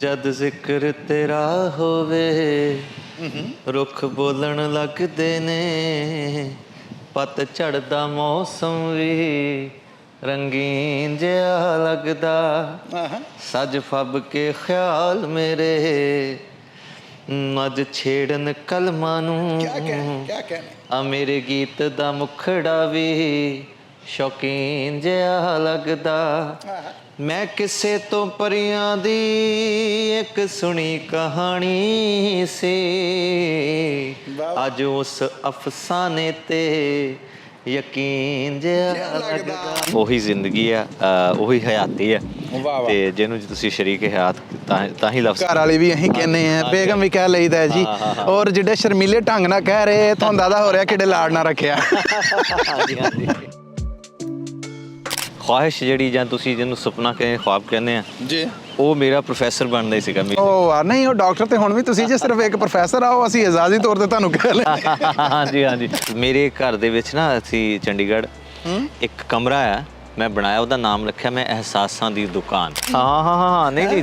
ਜਦ ਜ਼ਿਕਰ ਤੇਰਾ ਹੋਵੇ ਰੁੱਖ ਬੋਲਣ ਲੱਗਦੇ ਨੇ, ਪੱਤ ਝੜਦਾ ਮੌਸਮ ਵੀ ਰੰਗੀਨ ਜਿਹਾ ਲੱਗਦਾ। ਸੱਜ ਫੱਬ ਕੇ ਖਿਆਲ ਮੇਰੇ ਅੱਜ ਛੇੜਨ ਕਲਮਾਂ ਨੂੰ, ਆ ਮੇਰੇ ਗੀਤ ਦਾ ਮੁਖੜਾ ਵੀ ਸ਼ੌਕੀਨ ਜਿਹਾ ਲੱਗਦਾ। ਮੈਂ ਕਿਸੇ ਤੋਂ ਪਰੀਆਂ ਦੀ ਇੱਕ ਸੁਣੀ ਕਹਾਣੀ ਸੀ, ਅੱਜ ਉਸ ਅਫਸਾਨੇ ਤੇ ਯਕੀਨ ਜਿਹਾ ਲੱਗਦਾ। ਉਹੀ ਜ਼ਿੰਦਗੀ ਆ, ਉਹੀ ਹਯਾਤੀ ਆ ਤੇ ਜਿਹਨੂੰ ਤੁਸੀਂ ਸ਼ਰੀਕ ਹਯਾਤ ਤਾਂ ਹੀ ਲਫ਼ਜ਼ ਘਰ ਵਾਲੀ ਵੀ ਅਸੀਂ ਕਹਿੰਦੇ ਆ, ਬੇਗਮ ਵੀ ਕਹਿ ਲਈਦਾ ਜੀ। ਔਰ ਜਿਹੜੇ ਸ਼ਰਮੀਲੇ ਢੰਗ ਨਾਲ ਕਹਿ ਰਹੇ, ਤੁਹਾਨੂੰ ਦਾਦਾ ਹੋ ਰਿਹਾ ਕਿਹੜੇ ਲਾੜ ਨਾਲ ਰੱਖਿਆ। ਹਾਂਜੀ ਹਾਂਜੀ। ਖਵਾਹਿਸ਼ ਜਿਹੜੀ ਜਾਂ ਤੁਸੀਂ ਜਿਹਨੂੰ ਸੁਪਨਾ ਕਹਿੰਦੇ, ਖੁਆਬ ਕਹਿੰਦੇ ਆ ਜੀ, ਉਹ ਮੇਰਾ ਪ੍ਰੋਫੈਸਰ ਬਣਦਾ ਹੀ ਸੀਗਾ। ਉਹ ਨਹੀਂ, ਉਹ ਡਾਕਟਰ ਤੇ ਹੁਣ ਵੀ ਤੁਸੀਂ ਜੇ ਸਿਰਫ ਇੱਕ ਪ੍ਰੋਫੈਸਰ ਆਓ, ਅਸੀਂ ਇਜਾਜ਼ੀ ਤੌਰ ਤੇ ਤੁਹਾਨੂੰ ਕਹਿ ਲੈ। ਹਾਂਜੀ ਹਾਂਜੀ। ਮੇਰੇ ਘਰ ਦੇ ਵਿੱਚ ਨਾ ਅਸੀਂ ਚੰਡੀਗੜ੍ਹ ਇੱਕ ਕਮਰਾ ਆ ਮੈਂ ਬਣਾਇਆ, ਉਹਦਾ ਨਾਮ ਰੱਖਿਆ ਮੈਂ ਅਹਿਸਾਸਾਂ ਦੀ ਦੁਕਾਨ। ਹਾਂ ਨਹੀਂ ਨਹੀਂ,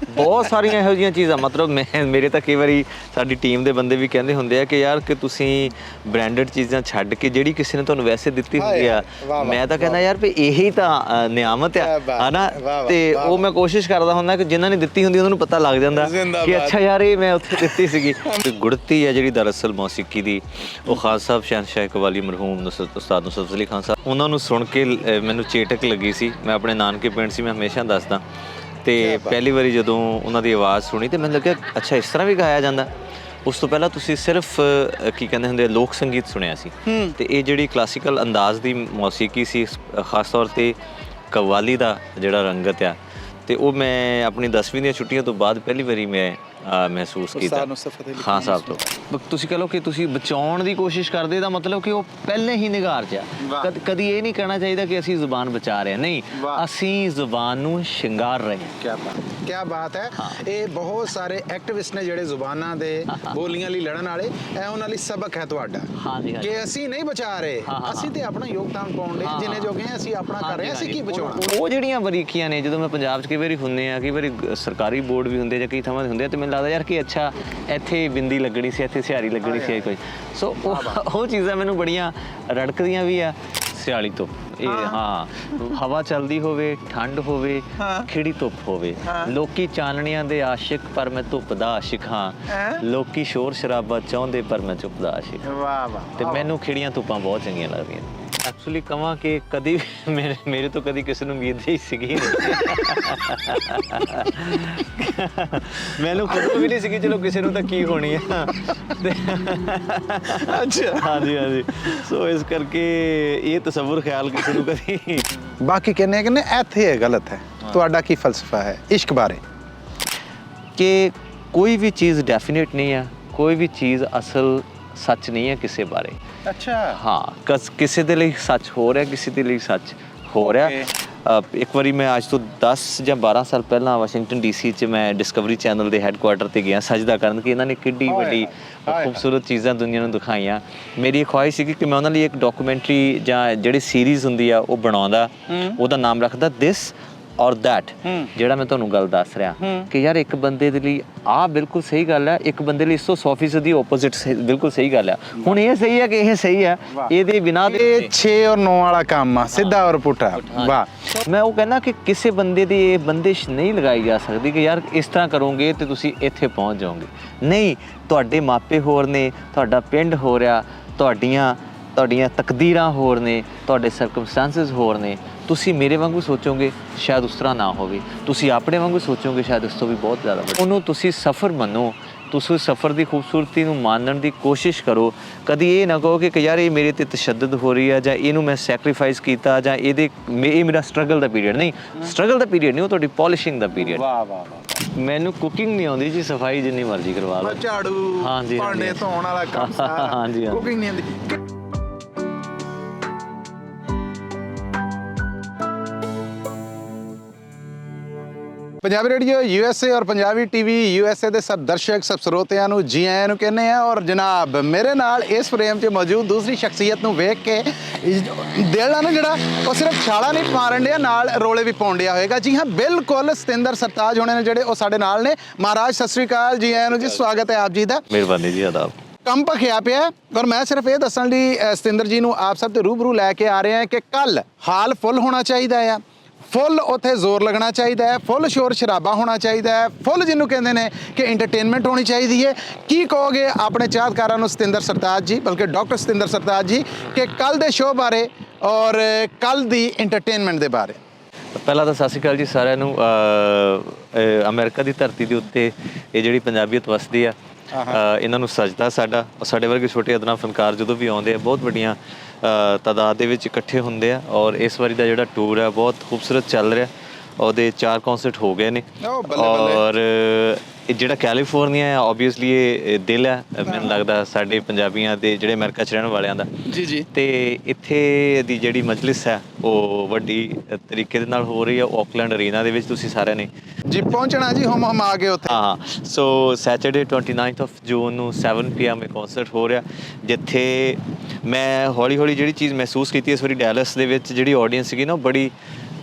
ਬਹੁਤ ਸਾਰੀਆਂ ਇਹੋ ਜਿਹੀਆਂ ਚੀਜ਼ਾਂ, ਮਤਲਬ ਮੇਰੇ ਤਾਂ ਕਈ ਵਾਰੀ ਸਾਡੀ ਟੀਮ ਦੇ ਬੰਦੇ ਵੀ ਕਹਿੰਦੇ ਹੁੰਦੇ ਆ ਕਿ ਯਾਰ ਕਿ ਤੁਸੀਂ ਬ੍ਰਾਂਡਡ ਚੀਜ਼ਾਂ ਛੱਡ ਕੇ ਜਿਹੜੀ ਕਿਸੇ ਨੇ ਤੁਹਾਨੂੰ ਵੈਸੇ ਦਿੱਤੀ ਹੁੰਦੀ ਆ, ਮੈਂ ਤਾਂ ਕਹਿੰਦਾ ਯਾਰ ਵੀ ਇਹੀ ਤਾਂ ਨਿਆਮਤ ਆ, ਹਨਾ। ਤੇ ਉਹ ਮੈਂ ਕੋਸ਼ਿਸ਼ ਕਰਦਾ ਹੁੰਦਾ ਕਿ ਜਿਨ੍ਹਾਂ ਨੇ ਦਿੱਤੀ ਹੁੰਦੀ ਉਹਨਾਂ ਨੂੰ ਪਤਾ ਲੱਗ ਜਾਂਦਾ ਕਿ ਅੱਛਾ ਯਾਰ ਇਹ ਮੈਂ ਉੱਥੇ ਦਿੱਤੀ ਸੀਗੀ। ਗੁੜਤੀ ਆ ਜਿਹੜੀ ਦਰਅਸਲ ਮੌਸੀਕੀ ਦੀ, ਉਹ ਖਾਨ ਸਾਹਿਬ ਸ਼ਹਿਨਸ਼ਾਹ ਕਵਾਲੀ ਮਰਹੂਮ ਉਸਤਾਦ ਨੁਸਰਤ ਅਲੀ ਖਾਨ ਸਾਹਿਬ, ਉਹਨਾਂ ਨੂੰ ਸੁਣ ਕੇ ਮੈਨੂੰ ਚੇਟਕ ਲੱਗੀ ਸੀ। ਮੈਂ ਆਪਣੇ ਨਾਨਕੇ ਪਿੰਡ ਸੀ, ਮੈਂ ਹਮੇਸ਼ਾ ਦੱਸਦਾ, ਤੇ ਪਹਿਲੀ ਵਾਰੀ ਜਦੋਂ ਉਹਨਾਂ ਦੀ ਆਵਾਜ਼ ਸੁਣੀ ਤੇ ਮੈਨੂੰ ਲੱਗਿਆ ਅੱਛਾ ਇਸ ਤਰ੍ਹਾਂ ਵੀ ਗਾਇਆ ਜਾਂਦਾ। ਉਸ ਤੋਂ ਪਹਿਲਾਂ ਤੁਸੀਂ ਸਿਰਫ ਕੀ ਕਹਿੰਦੇ ਹੁੰਦੇ ਲੋਕ ਸੰਗੀਤ ਸੁਣਿਆ ਸੀ, ਤੇ ਇਹ ਜਿਹੜੀ ਕਲਾਸੀਕਲ ਅੰਦਾਜ਼ ਦੀ ਮੌਸੀਕੀ ਸੀ, ਖਾਸ ਤੌਰ 'ਤੇ ਕਵਾਲੀ ਦਾ ਜਿਹੜਾ ਰੰਗਤ ਆ, ਤੇ ਉਹ ਮੈਂ ਆਪਣੀ 10ਵੀਂ ਦੀਆਂ ਛੁੱਟੀਆਂ ਤੋਂ ਬਾਅਦ ਪਹਿਲੀ ਵਾਰੀ ਮੈਂ ਮਹਿਸੂਸ ਕੀਤਾ ਖਾਨ ਸਾਹਿਬ ਤੋਂ। ਤੁਸੀਂ ਕਹ ਲਓ ਕਿ ਤੁਸੀਂ ਬਚਾਉਣ ਦੀ ਕੋਸ਼ਿਸ਼ ਕਰਦੇ, ਦਾ ਮਤਲਬ ਕਿ ਉਹ ਪਹਿਲੇ ਹੀ ਨਿਗਾਰ 'ਚ ਆ। ਕਦੀ ਇਹ ਨਹੀਂ ਕਹਿਣਾ ਚਾਹੀਦਾ ਕਿ ਅਸੀਂ ਜ਼ੁਬਾਨ ਬਚਾ ਰਹੇ ਹਾਂ, ਨਹੀਂ, ਅਸੀਂ ਜ਼ੁਬਾਨ ਨੂੰ ਸ਼ਿੰਗਾਰ ਰਹੇ ਹਾਂ। ਕਿਆ ਬਾਤ ਹੈ। ਇਹ ਬਹੁਤ ਸਾਰੇ ਐਕਟਿਵਿਸਟ ਨੇ ਜਿਹੜੇ ਜ਼ੁਬਾਨਾਂ ਦੇ ਬੋਲੀਆਂ ਲਈ ਲੜਨ ਵਾਲੇ, ਇਹ ਉਹਨਾਂ ਲਈ ਸਬਕ ਹੈ ਤੁਹਾਡਾ ਕਿ ਅਸੀਂ ਨਹੀਂ ਬਚਾ ਰਹੇ, ਅਸੀਂ ਤੇ ਆਪਣਾ ਯੋਗਦਾਨ ਪਾਉਣ ਲਈ ਜਿੰਨੇ ਜੋਗੇ ਹਾਂ ਅਸੀਂ ਆਪਣਾ ਕਰ ਰਹੇ ਹਾਂ, ਅਸੀਂ ਕੀ ਬਚਾਉਣਾ। ਉਹ ਜਿਹੜੀਆਂ ਬਰੀਕੀਆਂ ਨੇ, ਜਦੋਂ ਮੈਂ ਪੰਜਾਬ 'ਚ ਕਈ ਵਾਰੀ ਹੁੰਦੇ ਆ, ਕਈ ਵਾਰੀ ਸਰਕਾਰੀ ਬੋਰਡ ਵੀ ਹੁੰਦੇ ਜਾਂ ਕਈ ਥਾਵਾਂ 'ਤੇ ਹੁੰਦੇ ਆ, ਤੇ ਮੈਨੂੰ ਲੱਗਦਾ ਯਾਰ ਕਿ ਅੱਛਾ ਇੱਥੇ ਬਿੰਦੀ ਲੱਗਣੀ ਸੀ, ਇੱਥੇ ਸਿਹਾਰੀ ਲੱਗਣੀ ਸੀ ਕੋਈ। ਸੋ ਉਹ ਚੀਜ਼ਾਂ ਮੈਨੂੰ ਬੜੀਆਂ ਰੜਕਦੀਆਂ ਵੀ ਆ। ਸਿਆਲੀ ਧੁੱਪ, ਇਹ ਹਵਾ ਚੱਲਦੀ ਹੋਵੇ, ਠੰਡ ਹੋਵੇ, ਖਿੜੀ ਧੁੱਪ ਹੋਵੇ, ਲੋਕੀ ਚਾਨਣੀਆਂ ਦੇ ਆਸ਼ਿਕ ਪਰ ਮੈਂ ਧੁੱਪ ਦਾ ਆਸ਼ਿਕ ਹਾਂ, ਲੋਕੀ ਸ਼ੋਰ ਸ਼ਰਾਬਾ ਚਾਹੁੰਦੇ ਪਰ ਮੈਂ ਚੁੱਪ ਦਾ ਆਸ਼ਿਕ। ਤੇ ਮੈਨੂੰ ਖਿੜੀਆਂ ਧੁੱਪਾਂ ਬਹੁਤ ਚੰਗੀਆਂ ਲੱਗਦੀਆਂ। ਐਕਚੁਅਲੀ ਕਹਾਂ ਕਿ ਕਦੀ ਮੇਰੇ ਤੋਂ ਕਦੀ ਕਿਸੇ ਨੂੰ ਉਮੀਦ ਹੀ ਸੀਗੀ ਨਹੀਂ। ਮੈਨੂੰ ਖੁਦ ਵੀ ਨਹੀਂ ਸੀਗੀ, ਚਲੋ ਕਿਸੇ ਨੂੰ ਤਾਂ ਕੀ ਹੋਣੀ ਆ। ਅੱਛਾ, ਹਾਂਜੀ ਹਾਂਜੀ। ਸੋ ਇਸ ਕਰਕੇ ਇਹ ਤਸੱਵੁਰ ਖਿਆਲ ਕਿਸੇ ਨੂੰ ਕਦੀ। ਬਾਕੀ ਕਹਿੰਦੇ ਇੱਥੇ ਇਹ ਗਲਤ ਹੈ, ਤੁਹਾਡਾ ਕੀ ਫਲਸਫਾ ਹੈ ਇਸ਼ਕ ਬਾਰੇ? ਕਿ ਕੋਈ ਵੀ ਚੀਜ਼ ਡੈਫੀਨੇਟ ਨਹੀਂ ਆ, ਕੋਈ ਵੀ ਚੀਜ਼ ਅਸਲ ਸੱਚ ਨਹੀਂ ਹੈ ਕਿਸੇ ਬਾਰੇ। ਅੱਛਾ, ਹਾਂ, ਕਿਸੇ ਦੇ ਲਈ ਸੱਚ ਹੋ ਰਿਹਾ, ਕਿਸੇ ਦੇ ਲਈ ਸੱਚ ਹੋ ਰਿਹਾ। ਇੱਕ ਵਾਰੀ ਮੈਂ ਅੱਜ ਤੋਂ 10 ਜਾਂ 12 ਸਾਲ ਪਹਿਲਾਂ ਵਾਸ਼ਿੰਗਟਨ DC 'ਚ ਮੈਂ ਡਿਸਕਵਰੀ ਚੈਨਲ ਦੇ ਹੈੱਡਕੁਆਟਰ 'ਤੇ ਗਿਆ ਸਜਦਾ ਕਰਨ, ਕਿ ਇਹਨਾਂ ਨੇ ਕਿੱਡੀ ਵੱਡੀ ਖੂਬਸੂਰਤ ਚੀਜ਼ਾਂ ਦੁਨੀਆ ਨੂੰ ਦਿਖਾਈਆਂ। ਮੇਰੀ ਖੁਆਇਸ਼ ਸੀਗੀ ਕਿ ਮੈਂ ਉਹਨਾਂ ਲਈ ਇੱਕ ਡਾਕੂਮੈਂਟਰੀ ਜਾਂ ਜਿਹੜੀ ਸੀਰੀਜ਼ ਹੁੰਦੀ ਆ ਉਹ ਬਣਾਉਂਦਾ, ਉਹਦਾ ਨਾਮ ਰੱਖਦਾ ਦਿਸ ਔਰ ਦੈਟ। ਜਿਹੜਾ ਮੈਂ ਤੁਹਾਨੂੰ ਗੱਲ ਦੱਸ ਰਿਹਾ ਕਿ ਯਾਰ ਇੱਕ ਬੰਦੇ ਦੇ ਲਈ ਆਹ ਬਿਲਕੁਲ ਸਹੀ ਗੱਲ ਹੈ, ਇੱਕ ਬੰਦੇ ਲਈ 100% ਦੀ ਆਪੋਜ਼ਿਟ ਬਿਲਕੁਲ ਸਹੀ ਗੱਲ ਆ। ਹੁਣ ਇਹ ਸਹੀ ਹੈ ਕਿ ਇਹ ਸਹੀ ਹੈ, ਇਹਦੇ ਬਿਨਾਂ 6 ਔਰ 9 ਵਾਲਾ ਕੰਮ ਆ, ਸਿੱਧਾ ਔਰ ਪੁੱਠਾ। ਵਾਹ। ਮੈਂ ਉਹ ਕਹਿੰਦਾ ਕਿ ਕਿਸੇ ਬੰਦੇ ਦੀ ਇਹ ਬੰਦਿਸ਼ ਨਹੀਂ ਲਗਾਈ ਜਾ ਸਕਦੀ ਕਿ ਯਾਰ ਇਸ ਤਰ੍ਹਾਂ ਕਰੋਗੇ ਤੇ ਤੁਸੀਂ ਇੱਥੇ ਪਹੁੰਚ ਜਾਓਗੇ। ਨਹੀਂ, ਤੁਹਾਡੇ ਮਾਪੇ ਹੋਰ ਨੇ, ਤੁਹਾਡਾ ਪਿੰਡ ਹੋ ਰਿਹਾ, ਤੁਹਾਡੀਆਂ ਤਕਦੀਰਾਂ ਹੋਰ ਨੇ, ਤੁਹਾਡੇ ਸਰਕਮਸਟੈਂਸਿਸ ਹੋਰ ਨੇ। ਤੁਸੀਂ ਮੇਰੇ ਵਾਂਗੂ ਸੋਚੋਗੇ ਸ਼ਾਇਦ ਉਸ ਤਰ੍ਹਾਂ ਨਾ ਹੋਵੇ, ਤੁਸੀਂ ਆਪਣੇ ਵਾਂਗੂ ਸੋਚੋਗੇ ਸ਼ਾਇਦ ਉਸ ਤੋਂ ਵੀ ਬਹੁਤ ਜ਼ਿਆਦਾ। ਉਹਨੂੰ ਤੁਸੀਂ ਸਫ਼ਰ ਮੰਨੋ, ਤੁਸੀਂ ਸਫ਼ਰ ਦੀ ਖੂਬਸੂਰਤੀ ਨੂੰ ਮਾਣਨ ਦੀ ਕੋਸ਼ਿਸ਼ ਕਰੋ। ਕਦੀ ਇਹ ਨਾ ਕਹੋ ਕਿ ਯਾਰ ਇਹ ਮੇਰੇ 'ਤੇ ਤਸ਼ੱਦਦ ਹੋ ਰਹੀ ਹੈ, ਜਾਂ ਇਹਨੂੰ ਮੈਂ ਸੈਕਰੀਫਾਈਸ ਕੀਤਾ, ਜਾਂ ਇਹ ਮੇਰਾ ਸਟਰਗਲ ਦਾ ਪੀਰੀਅਡ। ਨਹੀਂ, ਸਟਰਗਲ ਦਾ ਪੀਰੀਅਡ ਨਹੀਂ, ਉਹ ਤੁਹਾਡੀ ਪੋਲਿਸ਼ਿੰਗ ਦਾ ਪੀਰੀਅਡ। ਵਾਹ ਵਾਹ ਵਾਹ। ਮੈਨੂੰ ਕੁਕਿੰਗ ਨਹੀਂ ਆਉਂਦੀ ਜੀ, ਸਫਾਈ ਜਿੰਨੀ ਮਰਜ਼ੀ ਕਰਵਾ ਲਓ, ਝਾੜੂ ਭਾਂਡੇ ਧੋਣ ਵਾਲਾ ਕੰਮ, ਹਾਂਜੀ, ਕੁਕਿੰਗ ਨਹੀਂ ਆਉਂਦੀ। ਪੰਜਾਬੀ ਰੇਡੀਓ USA ਔਰ ਪੰਜਾਬੀ ਟੀਵੀ USA ਦੇ ਸਭ ਦਰਸ਼ਕ ਸਭ ਸਰੋਤਿਆਂ ਨੂੰ ਜੀ ਆਇਆਂ ਨੂੰ ਕਹਿੰਦੇ ਆ। ਔਰ ਜਨਾਬ ਮੇਰੇ ਨਾਲ ਇਸ ਫਰੇਮ 'ਚ ਮੌਜੂਦ ਦੂਸਰੀ ਸ਼ਖਸੀਅਤ ਨੂੰ ਵੇਖ ਕੇ ਦਿਲ ਆ ਨਾ ਜਿਹੜਾ ਉਹ ਸਿਰਫ ਛਾਲਾ ਨਹੀਂ ਮਾਰਨ ਡਿਆ, ਨਾਲ ਰੋਲੇ ਵੀ ਪਾਉਣ ਡਿਆ ਹੋਏਗਾ। ਜੀ ਹਾਂ, ਬਿਲਕੁਲ ਸਤਿੰਦਰ ਸਰਤਾਜ ਹੋਣੇ ਨੇ ਜਿਹੜੇ ਉਹ ਸਾਡੇ ਨਾਲ ਨੇ। ਮਹਾਰਾਜ ਸਤਿ ਸ੍ਰੀ ਅਕਾਲ, ਜੀ ਆਇਆਂ ਨੂੰ ਜੀ, ਸਵਾਗਤ ਹੈ ਆਪ ਜੀ ਦਾ। ਮਿਹਰਬਾਨੀ ਜੀ, ਆਦਾਬ। ਕੰਮ ਭਖਿਆ ਪਿਆ ਔਰ ਮੈਂ ਸਿਰਫ ਇਹ ਦੱਸਣ ਲਈ ਸਤਿੰਦਰ ਜੀ ਨੂੰ ਆਪ ਸਭ ਤੇ ਰੂਬਰੂ ਲੈ ਕੇ ਆ ਰਹੇ ਹਾਂ ਕਿ ਕੱਲ ਹਾਲ ਫੁੱਲ ਹੋਣਾ ਚਾਹੀਦਾ ਆ, ਫੁੱਲ ਉੱਥੇ ਜ਼ੋਰ ਲੱਗਣਾ ਚਾਹੀਦਾ ਹੈ, ਫੁੱਲ ਸ਼ੋਰ ਸ਼ਰਾਬਾ ਹੋਣਾ ਚਾਹੀਦਾ ਹੈ, ਫੁੱਲ ਜਿਹਨੂੰ ਕਹਿੰਦੇ ਨੇ ਕਿ ਇੰਟਰਟੇਨਮੈਂਟ ਹੋਣੀ ਚਾਹੀਦੀ ਹੈ। ਕੀ ਕਹੋਗੇ ਆਪਣੇ ਚਾਹਤਕਾਰਾਂ ਨੂੰ ਸਤਿੰਦਰ ਸਰਤਾਜ ਜੀ, ਬਲਕਿ ਡਾਕਟਰ ਸਤਿੰਦਰ ਸਰਤਾਜ ਜੀ, ਕਿ ਕੱਲ ਦੇ ਸ਼ੋਅ ਬਾਰੇ ਔਰ ਕੱਲ ਦੀ ਇੰਟਰਟੇਨਮੈਂਟ ਦੇ ਬਾਰੇ? ਪਹਿਲਾਂ ਤਾਂ ਸਤਿ ਸ਼੍ਰੀ ਅਕਾਲ ਜੀ ਸਾਰਿਆਂ ਨੂੰ। ਅਮਰੀਕਾ ਦੀ ਧਰਤੀ ਦੇ ਉੱਤੇ ਇਹ ਜਿਹੜੀ ਪੰਜਾਬੀਅਤ ਵਸਦੀ ਆ, ਇਹਨਾਂ ਨੂੰ ਸਜਦਾ ਸਾਡਾ। ਸਾਡੇ ਵਰਗੇ ਛੋਟੇ ਅਦਨਾ ਫਨਕਾਰ ਜਦੋਂ ਵੀ ਆਉਂਦੇ ਆ ਬਹੁਤ ਵੱਡੀਆਂ ਤਾਦਾਦ ਦੇ ਵਿੱਚ ਇਕੱਠੇ ਹੁੰਦੇ ਆ। ਔਰ ਇਸ ਵਾਰੀ ਦਾ ਜਿਹੜਾ ਟੂਰ ਹੈ ਬਹੁਤ ਖੂਬਸੂਰਤ ਚੱਲ ਰਿਹਾ। ਉਹਦੇ 4 ਕੌਂਸਰਟ ਹੋ ਗਏ ਨੇ। ਔਰ ਇਹ ਜਿਹੜਾ ਕੈਲੀਫੋਰਨੀਆ ਹੈ ਓਬਵੀਅਸਲੀ ਇਹ ਦਿਲ ਹੈ ਮੈਨੂੰ ਲੱਗਦਾ ਸਾਡੇ ਪੰਜਾਬੀਆਂ ਦੇ ਜਿਹੜੇ ਅਮਰੀਕਾ 'ਚ ਰਹਿਣ ਵਾਲਿਆਂ ਦਾ। ਜੀ। ਤੇ ਇੱਥੇ ਦੀ ਜਿਹੜੀ ਮਜਲਿਸ ਹੈ ਉਹ ਵੱਡੀ ਤਰੀਕੇ ਦੇ ਨਾਲ ਹੋ ਰਹੀ ਹੈ। ਆਕਲੈਂਡ ਅਰੀਨਾ ਦੇ ਵਿੱਚ ਤੁਸੀਂ ਸਾਰਿਆਂ ਨੇ ਜੀ ਪਹੁੰਚਣਾ ਜੀ, ਹਮ ਆ ਗਏ ਉੱਥੇ। ਹਾਂ, ਸੋ ਸੈਟਰਡੇ 29 ਜੂਨ ਨੂੰ 7 PM ਇਹ ਕੌਂਸਰਟ ਹੋ ਰਿਹਾ, ਜਿੱਥੇ ਮੈਂ ਹੌਲੀ ਹੌਲੀ ਜਿਹੜੀ ਚੀਜ਼ ਮਹਿਸੂਸ ਕੀਤੀ ਇਸ ਵਾਰੀ ਡੈਲਸ ਦੇ ਵਿੱਚ ਜਿਹੜੀ ਆਡੀਅנס ਸੀਗੀ ਨਾ, ਉਹ ਬੜੀ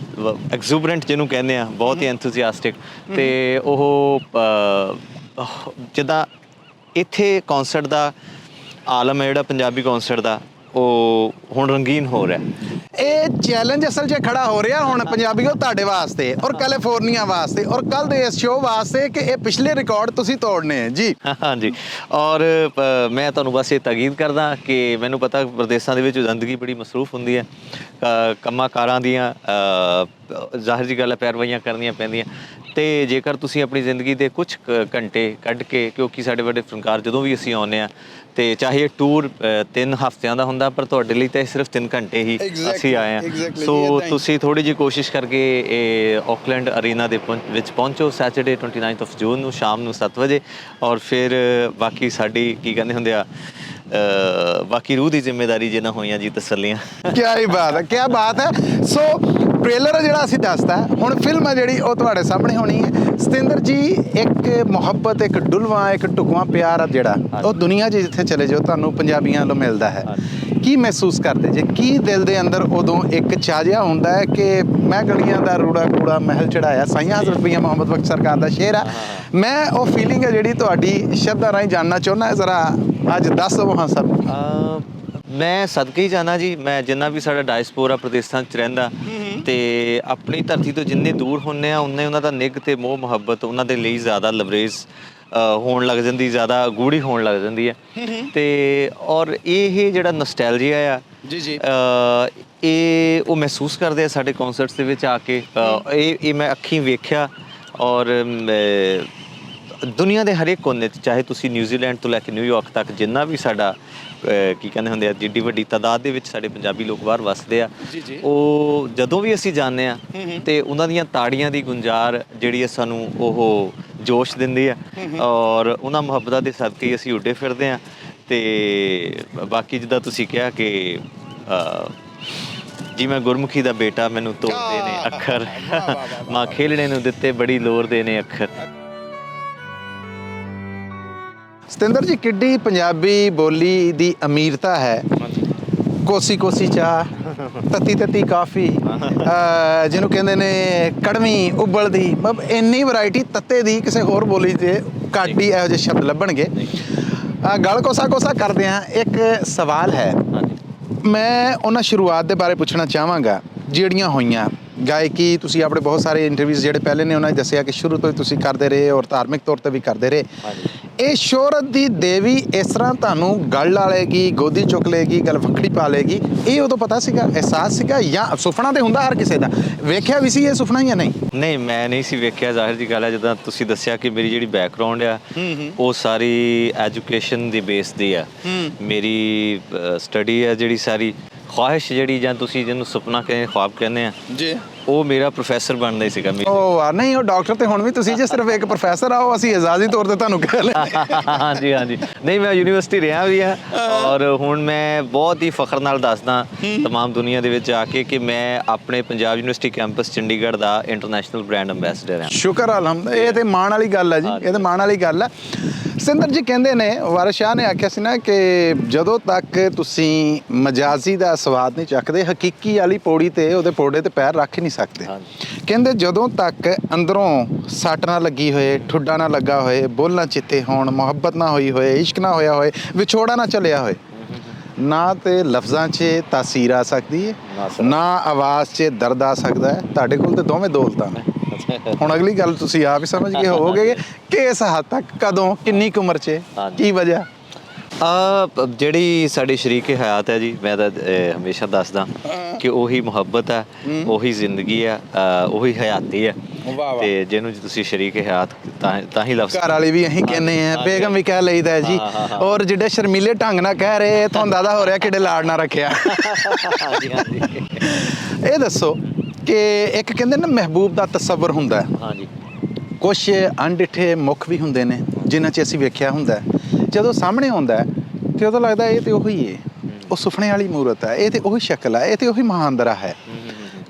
ਐਗਜ਼ੂਬਰੈਂਟ ਜਿਹਨੂੰ ਕਹਿੰਦੇ ਆ, ਬਹੁਤ ਹੀ ਐਂਥੂਸੀਆਸਟਿਕ। ਤੇ ਉਹ ਜਿੱਦਾਂ ਇੱਥੇ ਕੌਂਸਰਟ ਦਾ ਆਲਮ ਹੈ ਜਿਹੜਾ ਪੰਜਾਬੀ ਕੌਂਸਰਟ ਦਾ, ਉਹ ਹੁਣ ਰੰਗੀਨ ਹੋ ਰਿਹਾ। ਇਹ ਚੈਲੰਜ ਅਸਲ 'ਚ ਖੜਾ ਹੋ ਰਿਹਾ ਹੁਣ ਪੰਜਾਬੀਓ ਤੁਹਾਡੇ ਵਾਸਤੇ ਔਰ ਕੈਲੀਫੋਰਨੀਆ ਵਾਸਤੇ ਔਰ ਕੱਲ ਦੇ ਇਸ ਸ਼ੋਅ ਵਾਸਤੇ ਕਿ ਇਹ ਪਿਛਲੇ ਰਿਕਾਰਡ ਤੁਸੀਂ ਤੋੜਨੇ ਹੈ ਜੀ। ਹਾਂਜੀ, ਔਰ ਮੈਂ ਤੁਹਾਨੂੰ ਬਸ ਇਹ ਤਾਕੀਦ ਕਰਦਾ ਕਿ ਮੈਨੂੰ ਪਤਾ ਪ੍ਰਦੇਸ਼ਾਂ ਦੇ ਵਿੱਚ ਜ਼ਿੰਦਗੀ ਬੜੀ ਮਸਰੂਫ ਹੁੰਦੀ ਹੈ, ਕੰਮਾਂ ਕਾਰਾਂ ਦੀਆਂ ਜ਼ਾਹਿਰ ਜੀ ਗੱਲ ਹੈ ਪੈਰਵਾਈਆਂ ਕਰਨੀਆਂ ਪੈਂਦੀਆਂ। ਤੇ ਜੇਕਰ ਤੁਸੀਂ ਆਪਣੀ ਜ਼ਿੰਦਗੀ ਦੇ ਕੁਝ ਘੰਟੇ ਕੱਢ ਕੇ, ਕਿਉਂਕਿ ਸਾਡੇ ਵੱਡੇ ਫਨਕਾਰ ਜਦੋਂ ਵੀ ਅਸੀਂ ਆਉਂਦੇ ਹਾਂ ਤੇ ਚਾਹੇ ਇਹ ਟੂਰ 3 ਹਫ਼ਤਿਆਂ ਦਾ ਹੁੰਦਾ, ਪਰ ਤੁਹਾਡੇ ਲਈ ਤਾਂ ਸਿਰਫ 3 ਘੰਟੇ ਹੀ ਅਸੀਂ ਆਏ ਹਾਂ। ਸੋ ਤੁਸੀਂ ਥੋੜੀ ਜਿਹੀ ਕੋਸ਼ਿਸ਼ ਕਰਕੇ ਇਹ ਆਕਲੈਂਡ ਅਰੀਨਾ ਦੇ ਵਿੱਚ ਪਹੁੰਚੋ ਸੈਟਰਡੇ 29 ਜੂਨ ਨੂੰ ਸ਼ਾਮ ਨੂੰ 7 ਵਜੇ। ਔਰ ਫਿਰ ਬਾਕੀ ਸਾਡੀ ਕੀ ਕਹਿੰਦੇ ਹੁੰਦੇ ਆ, ਬਾਕੀ ਰੂਹ ਦੀ ਜ਼ਿੰਮੇਵਾਰੀ ਜੇ ਨਾ ਹੋਈਆਂ ਜੀ ਤਸੱਲੀਆਂ। ਕਿਆ ਹੀ ਬਾਤ ਹੈ, ਕਿਆ ਬਾਤ ਹੈ। ਸੋ ਟ੍ਰੇਲਰ ਜਿਹੜਾ ਅਸੀਂ ਦੱਸਦਾ, ਹੁਣ ਫਿਲਮ ਹੈ ਜਿਹੜੀ ਉਹ ਤੁਹਾਡੇ ਸਾਹਮਣੇ ਹੋਣੀ ਹੈ। ਸਤਿੰਦਰ ਜੀ, ਇੱਕ ਮੁਹੱਬਤ, ਇੱਕ ਡੁਲਵਾ, ਇੱਕ ਢੁਕਵਾਂ ਪਿਆਰ ਆ ਜਿਹੜਾ ਉਹ ਦੁਨੀਆ 'ਚ ਜਿੱਥੇ ਚਲੇ ਜਾਓ ਤੁਹਾਨੂੰ ਪੰਜਾਬੀਆਂ ਵੱਲੋਂ ਮਿਲਦਾ ਹੈ। ਕੀ ਮਹਿਸੂਸ ਕਰਦੇ ਜੇ? ਕੀ ਦਿਲ ਦੇ ਅੰਦਰ ਉਦੋਂ ਇੱਕ ਚਾਅ ਜਿਹਾ ਹੁੰਦਾ ਹੈ ਕਿ ਮੈਂ ਗਲੀਆਂ ਦਾ ਰੂੜਾ ਕੂੜਾ ਮਹਿਲ ਚੜਾਇਆ, ਸਾਈਆਂ ਹਜ਼ਰਤ ਮੀਆਂ ਮੁਹੰਮਦ ਬਖਸ਼ ਸਰਕਾਰ ਦਾ ਸ਼ੇਰ ਆ। ਮੈਂ ਉਹ ਫੀਲਿੰਗ ਹੈ ਜਿਹੜੀ ਤੁਹਾਡੀ ਸ਼ਬਦਾਂ ਰਾਹੀਂ ਜਾਣਨਾ ਚਾਹੁੰਦਾ, ਜ਼ਰਾ ਅੱਜ ਦੱਸ ਦਿਓ ਹਾਂ ਸਭ। ਮੈਂ ਸਦਕੇ ਹੀ ਜਾਣਾ ਜੀ, ਮੈਂ ਜਿੰਨਾ ਵੀ ਸਾਡਾ ਡਾਇਸਪੋਰਾ ਪ੍ਰਦੇਸ਼ਾਂ 'ਚ ਰਹਿੰਦਾ ਤੇ ਆਪਣੀ ਧਰਤੀ ਤੋਂ ਜਿੰਨੇ ਦੂਰ ਹੁੰਦੇ ਆ ਉਨੇ ਉਹਨਾਂ ਦਾ ਨਿੱਘ ਤੇ ਮੋਹ ਮੁਹੱਬਤ ਉਹਨਾਂ ਦੇ ਲਈ ਜ਼ਿਆਦਾ ਲਬਰੇਜ਼ ਹੋਣ ਲੱਗ ਜਾਂਦੀ, ਜ਼ਿਆਦਾ ਗੂੜੀ ਹੋਣ ਲੱਗ ਜਾਂਦੀ ਹੈ। ਤੇ ਔਰ ਇਹ ਜਿਹੜਾ ਨੋਸਟੈਲਜੀਆ ਆ ਜੀ ਇਹ ਉਹ ਮਹਿਸੂਸ ਕਰਦੇ ਆ ਸਾਡੇ ਕੌਂਸਰਟਸ ਦੇ ਵਿੱਚ ਆ ਕੇ। ਇਹ ਮੈਂ ਅੱਖੀਂ ਵੇਖਿਆ। ਔਰ ਦੁਨੀਆ ਦੇ ਹਰੇਕ ਕੋਨੇ 'ਚ, ਚਾਹੇ ਤੁਸੀਂ ਨਿਊਜ਼ੀਲੈਂਡ ਤੋਂ ਲੈ ਕੇ ਨਿਊਯਾਰਕ ਤੱਕ, ਜਿੰਨਾ ਵੀ ਸਾਡਾ ਕੀ ਕਹਿੰਦੇ ਹੁੰਦੇ ਆ ਜਿੱਡੀ ਵੱਡੀ ਤਾਦਾਦ ਦੇ ਵਿੱਚ ਸਾਡੇ ਪੰਜਾਬੀ ਲੋਕ ਬਾਹਰ ਵੱਸਦੇ ਆ, ਉਹ ਜਦੋਂ ਵੀ ਅਸੀਂ ਜਾਂਦੇ ਆ ਤੇ ਉਹਨਾਂ ਦੀਆਂ ਤਾੜੀਆਂ ਦੀ ਗੁੰਜਾਰ ਜਿਹੜੀ ਹੈ ਸਾਨੂੰ ਉਹ ਜੋਸ਼ ਦਿੰਦੀ ਹੈ। ਔਰ ਉਹਨਾਂ ਮੁਹੱਬਤਾਂ ਦੇ ਸਦਕੇ ਹੀ ਅਸੀਂ ਉੱਡੇ ਫਿਰਦੇ ਹਾਂ। ਤੇ ਬਾਕੀ ਜਿੱਦਾਂ ਤੁਸੀਂ ਕਿਹਾ ਕਿ ਜੀ ਮੈਂ ਗੁਰਮੁਖੀ ਦਾ ਬੇਟਾ, ਮੈਨੂੰ ਤੋੜਦੇ ਨੇ ਅੱਖਰ, ਮਾਂ ਖੇਲਣੇ ਨੂੰ ਦਿੱਤੇ ਬੜੀ ਲੋਰਦੇ ਨੇ ਅੱਖਰ। ਸਤਿੰਦਰ ਜੀ, ਕਿੱਡੀ ਪੰਜਾਬੀ ਬੋਲੀ ਦੀ ਅਮੀਰਤਾ ਹੈ। ਕੋਸੀ ਕੋਸੀ ਚਾਹ, ਤੱਤੀ ਤੱਤੀ ਕਾਫੀ, ਜਿਹਨੂੰ ਕਹਿੰਦੇ ਨੇ ਕੜਵੀ ਉਬਲਦੀ, ਮਤਲਬ ਇੰਨੀ ਵੈਰਾਈਟੀ ਤੱਤੇ ਦੀ ਕਿਸੇ ਹੋਰ ਬੋਲੀ 'ਤੇ ਘੱਟ ਹੀ ਇਹੋ ਜਿਹੇ ਸ਼ਬਦ ਲੱਭਣਗੇ। ਗੱਲ ਕੋਸਾ ਕਰਦੇ ਹਾਂ। ਇੱਕ ਸਵਾਲ ਹੈ, ਮੈਂ ਉਹਨਾਂ ਸ਼ੁਰੂਆਤ ਦੇ ਬਾਰੇ ਪੁੱਛਣਾ ਚਾਹਾਂਗਾ ਜਿਹੜੀਆਂ ਹੋਈਆਂ। ਗਾਇਕੀ ਤੁਸੀਂ ਆਪਣੇ ਬਹੁਤ ਸਾਰੇ ਇੰਟਰਵਿਊਜ਼ ਜਿਹੜੇ ਪਹਿਲੇ ਨੇ ਉਹਨਾਂ 'ਚ ਦੱਸਿਆ ਕਿ ਸ਼ੁਰੂ ਤੋਂ ਹੀ ਤੁਸੀਂ ਕਰਦੇ ਰਹੇ ਔਰ ਧਾਰਮਿਕ ਤੌਰ 'ਤੇ ਵੀ ਕਰਦੇ ਰਹੇ। ਇਹ ਸ਼ੋਹਰਤ ਦੀ ਦੇਵੀ ਇਸ ਤਰ੍ਹਾਂ ਤੁਹਾਨੂੰ ਗਲ ਲਾ ਲਏਗੀ, ਗੋਦੀ ਚੁੱਕ ਲਏਗੀ, ਗਲਫਕੜੀ ਪਾ ਲਏਗੀ, ਇਹ ਉਦੋਂ ਪਤਾ ਸੀਗਾ, ਅਹਿਸਾਸ ਸੀਗਾ, ਜਾਂ ਸੁਪਨਾ ਤੇ ਹੁੰਦਾ ਹਰ ਕਿਸੇ ਦਾ? ਵੇਖਿਆ ਵੀ ਸੀ ਇਹ ਸੁਪਨਾ ਜਾਂ ਨਹੀਂ? ਨਹੀਂ, ਮੈਂ ਨਹੀਂ ਸੀ ਵੇਖਿਆ। ਜ਼ਾਹਿਰ ਜੀ ਗੱਲ ਹੈ, ਜਿੱਦਾਂ ਤੁਸੀਂ ਦੱਸਿਆ ਕਿ ਮੇਰੀ ਜਿਹੜੀ ਬੈਕਗਰਾਉਂਡ ਆ ਉਹ ਸਾਰੀ ਐਜੂਕੇਸ਼ਨ ਦੀ ਬੇਸ ਦੀ ਆ। ਮੇਰੀ ਸਟੱਡੀ ਆ ਜਿਹੜੀ ਸਾਰੀ, ਖੁਆਇਸ਼ ਜਿਹੜੀ, ਜਾਂ ਤੁਸੀਂ ਜਿਹਨੂੰ ਸੁਪਨਾ ਕਹਿੰਦੇ, ਖੁਆਬ ਕਹਿੰਦੇ ਆ ਜੀ, ਉਹ ਮੇਰਾ ਪ੍ਰੋਫੈਸਰ ਬਣਦਾ ਹੀ ਸੀਗਾ ਉਹ ਵਾਹ, ਨਹੀਂ ਉਹ ਡਾਕਟਰ ਤੇ ਹੁਣ ਵੀ ਤੁਸੀਂ ਜੇ ਸਿਰਫ ਇੱਕ ਪ੍ਰੋਫੈਸਰ ਆਓ, ਅਸੀਂ ਇਜਾਜ਼ੀ ਤੌਰ ਤੇ ਤੁਹਾਨੂੰ ਕਹਿ ਲੈ। ਹਾਂਜੀ ਹਾਂਜੀ, ਨਹੀਂ ਮੈਂ ਯੂਨੀਵਰਸਿਟੀ ਰਿਹਾ ਵੀ ਆ, ਔਰ ਹੁਣ ਮੈਂ ਬਹੁਤ ਹੀ ਫਖਰ ਨਾਲ ਦੱਸਦਾ ਤਮਾਮ ਦੁਨੀਆ ਦੇ ਵਿੱਚ ਆ ਕੇ ਕਿ ਮੈਂ ਆਪਣੇ ਪੰਜਾਬ ਯੂਨੀਵਰਸਿਟੀ ਕੈਂਪਸ ਚੰਡੀਗੜ੍ਹ ਦਾ ਇੰਟਰਨੈਸ਼ਨਲ ਬ੍ਰਾਂਡ ਅੰਬੈਸਡਰ ਹਾਂ। ਸ਼ੁਕਰ ਅਲਹਮਦ, ਇਹ ਤੇ ਮਾਣ ਵਾਲੀ ਗੱਲ ਹੈ ਜੀ, ਇਹ ਤੇ ਮਾਣ ਵਾਲੀ ਗੱਲ ਹੈ। ਸਤਿੰਦਰ ਜੀ ਕਹਿੰਦੇ ਨੇ, ਵਾਰਿਸ ਸ਼ਾਹ ਨੇ ਆਖਿਆ ਸੀ ਨਾ ਕਿ ਜਦੋਂ ਤੱਕ ਤੁਸੀਂ ਮਜਾਜ਼ੀ ਦਾ ਸਵਾਦ ਨਹੀਂ ਚੱਖਦੇ, ਹਕੀਕੀ ਵਾਲੀ ਪੌੜੀ ਤੇ ਉਹਦੇ ਪੌੜੇ ਤੇ ਪੈਰ ਰੱਖ ਹੀ ਨਹੀਂ ਸਕਦੇ। ਕਹਿੰਦੇ ਜਦੋਂ ਤੱਕ ਅੰਦਰੋਂ ਸੱਟ ਨਾ ਲੱਗੀ ਹੋਏ, ਠੁੱਡਾ ਨਾ ਲੱਗਾ ਹੋਏ, ਬੁੱਲ ਨਾ ਚਿੱਤੇ ਹੋਣ, ਮੁਹੱਬਤ ਨਾ ਹੋਈ ਹੋਏ, ਇਸ਼ਕ ਨਾ ਹੋਇਆ ਹੋਏ, ਵਿਛੋੜਾ ਨਾ ਚੱਲਿਆ ਹੋਏ, ਨਾ ਤੇ ਲਫ਼ਜ਼ਾਂ 'ਚ ਤਾਸੀਰ ਆ ਸਕਦੀ ਹੈ, ਨਾ ਆਵਾਜ਼ 'ਚ ਦਰਦ ਆ ਸਕਦਾ ਹੈ। ਤੁਹਾਡੇ ਕੋਲ ਤੇ ਦੋਵੇਂ ਦੌਲਤਾਂ ਨੇ। ਹੁਣ ਅਗਲੀ ਗੱਲ ਤੁਸੀਂ ਆਪ ਹੀ ਸਮਝ ਗਏ ਹੋਵੋਗੇ ਕਿ ਇਸ ਹੱਦ ਤੱਕ ਕਦੋਂ, ਕਿੰਨੀ ਕੁ ਉਮਰ 'ਚ, ਕੀ ਵਜ੍ਹਾ? ਜਿਹੜੀ ਸਾਡੀ ਸ਼ਰੀਕ ਹਯਾਤ ਹੈ ਜੀ, ਮੈਂ ਤਾਂ ਹਮੇਸ਼ਾ ਦੱਸਦਾ ਕਿ ਉਹੀ ਮੁਹੱਬਤ ਹੈ, ਉਹੀ ਜ਼ਿੰਦਗੀ ਹੈ, ਉਹੀ ਹਯਾਤੀ ਹੈ। ਤੇ ਜਿਹਨੂੰ ਤੁਸੀਂ ਸ਼ਰੀਕ ਹਯਾਤ ਤਾਂ ਹੀ ਲਫ਼ਜ਼ ਘਰ ਵਾਲੀ ਵੀ ਅਸੀਂ ਕਹਿੰਦੇ ਆ, ਬੇਗਮ ਵੀ ਕਹਿ ਲਈਦਾ ਹੈ ਜੀ। ਔਰ ਜਿਹੜੇ ਸ਼ਰਮੀਲੇ ਢੰਗ ਨਾਲ ਕਹਿ ਰਹੇ, ਤੁਹਾਨੂੰ ਦਾਦਾ ਹੋ ਰਿਹਾ ਕਿਹੜੇ ਲਾੜ ਨਾ ਰੱਖਿਆ। ਇਹ ਦੱਸੋ ਕਿ ਇੱਕ ਕਹਿੰਦੇ ਨਾ ਮਹਿਬੂਬ ਦਾ ਤਸੱਵਰ ਹੁੰਦਾ ਹੈ, ਕੁਛ ਅਣਡਿੱਠੇ ਮੁੱਖ ਵੀ ਹੁੰਦੇ ਨੇ ਜਿਨ੍ਹਾਂ 'ਚ ਅਸੀਂ ਵੇਖਿਆ ਹੁੰਦਾ, ਜਦੋਂ ਸਾਹਮਣੇ ਆਉਂਦਾ ਤੇ ਉਦੋਂ ਲੱਗਦਾ ਇਹ ਤੇ ਉਹੀ ਹੈ, ਉਹ ਸੁਪਨੇ ਵਾਲੀ ਮੂਰਤ ਹੈ, ਇਹ ਤੇ ਉਹੀ ਸ਼ਕਲ ਹੈ, ਇਹ ਤੇ ਉਹੀ ਮਹਾਂਦਰਾ ਹੈ।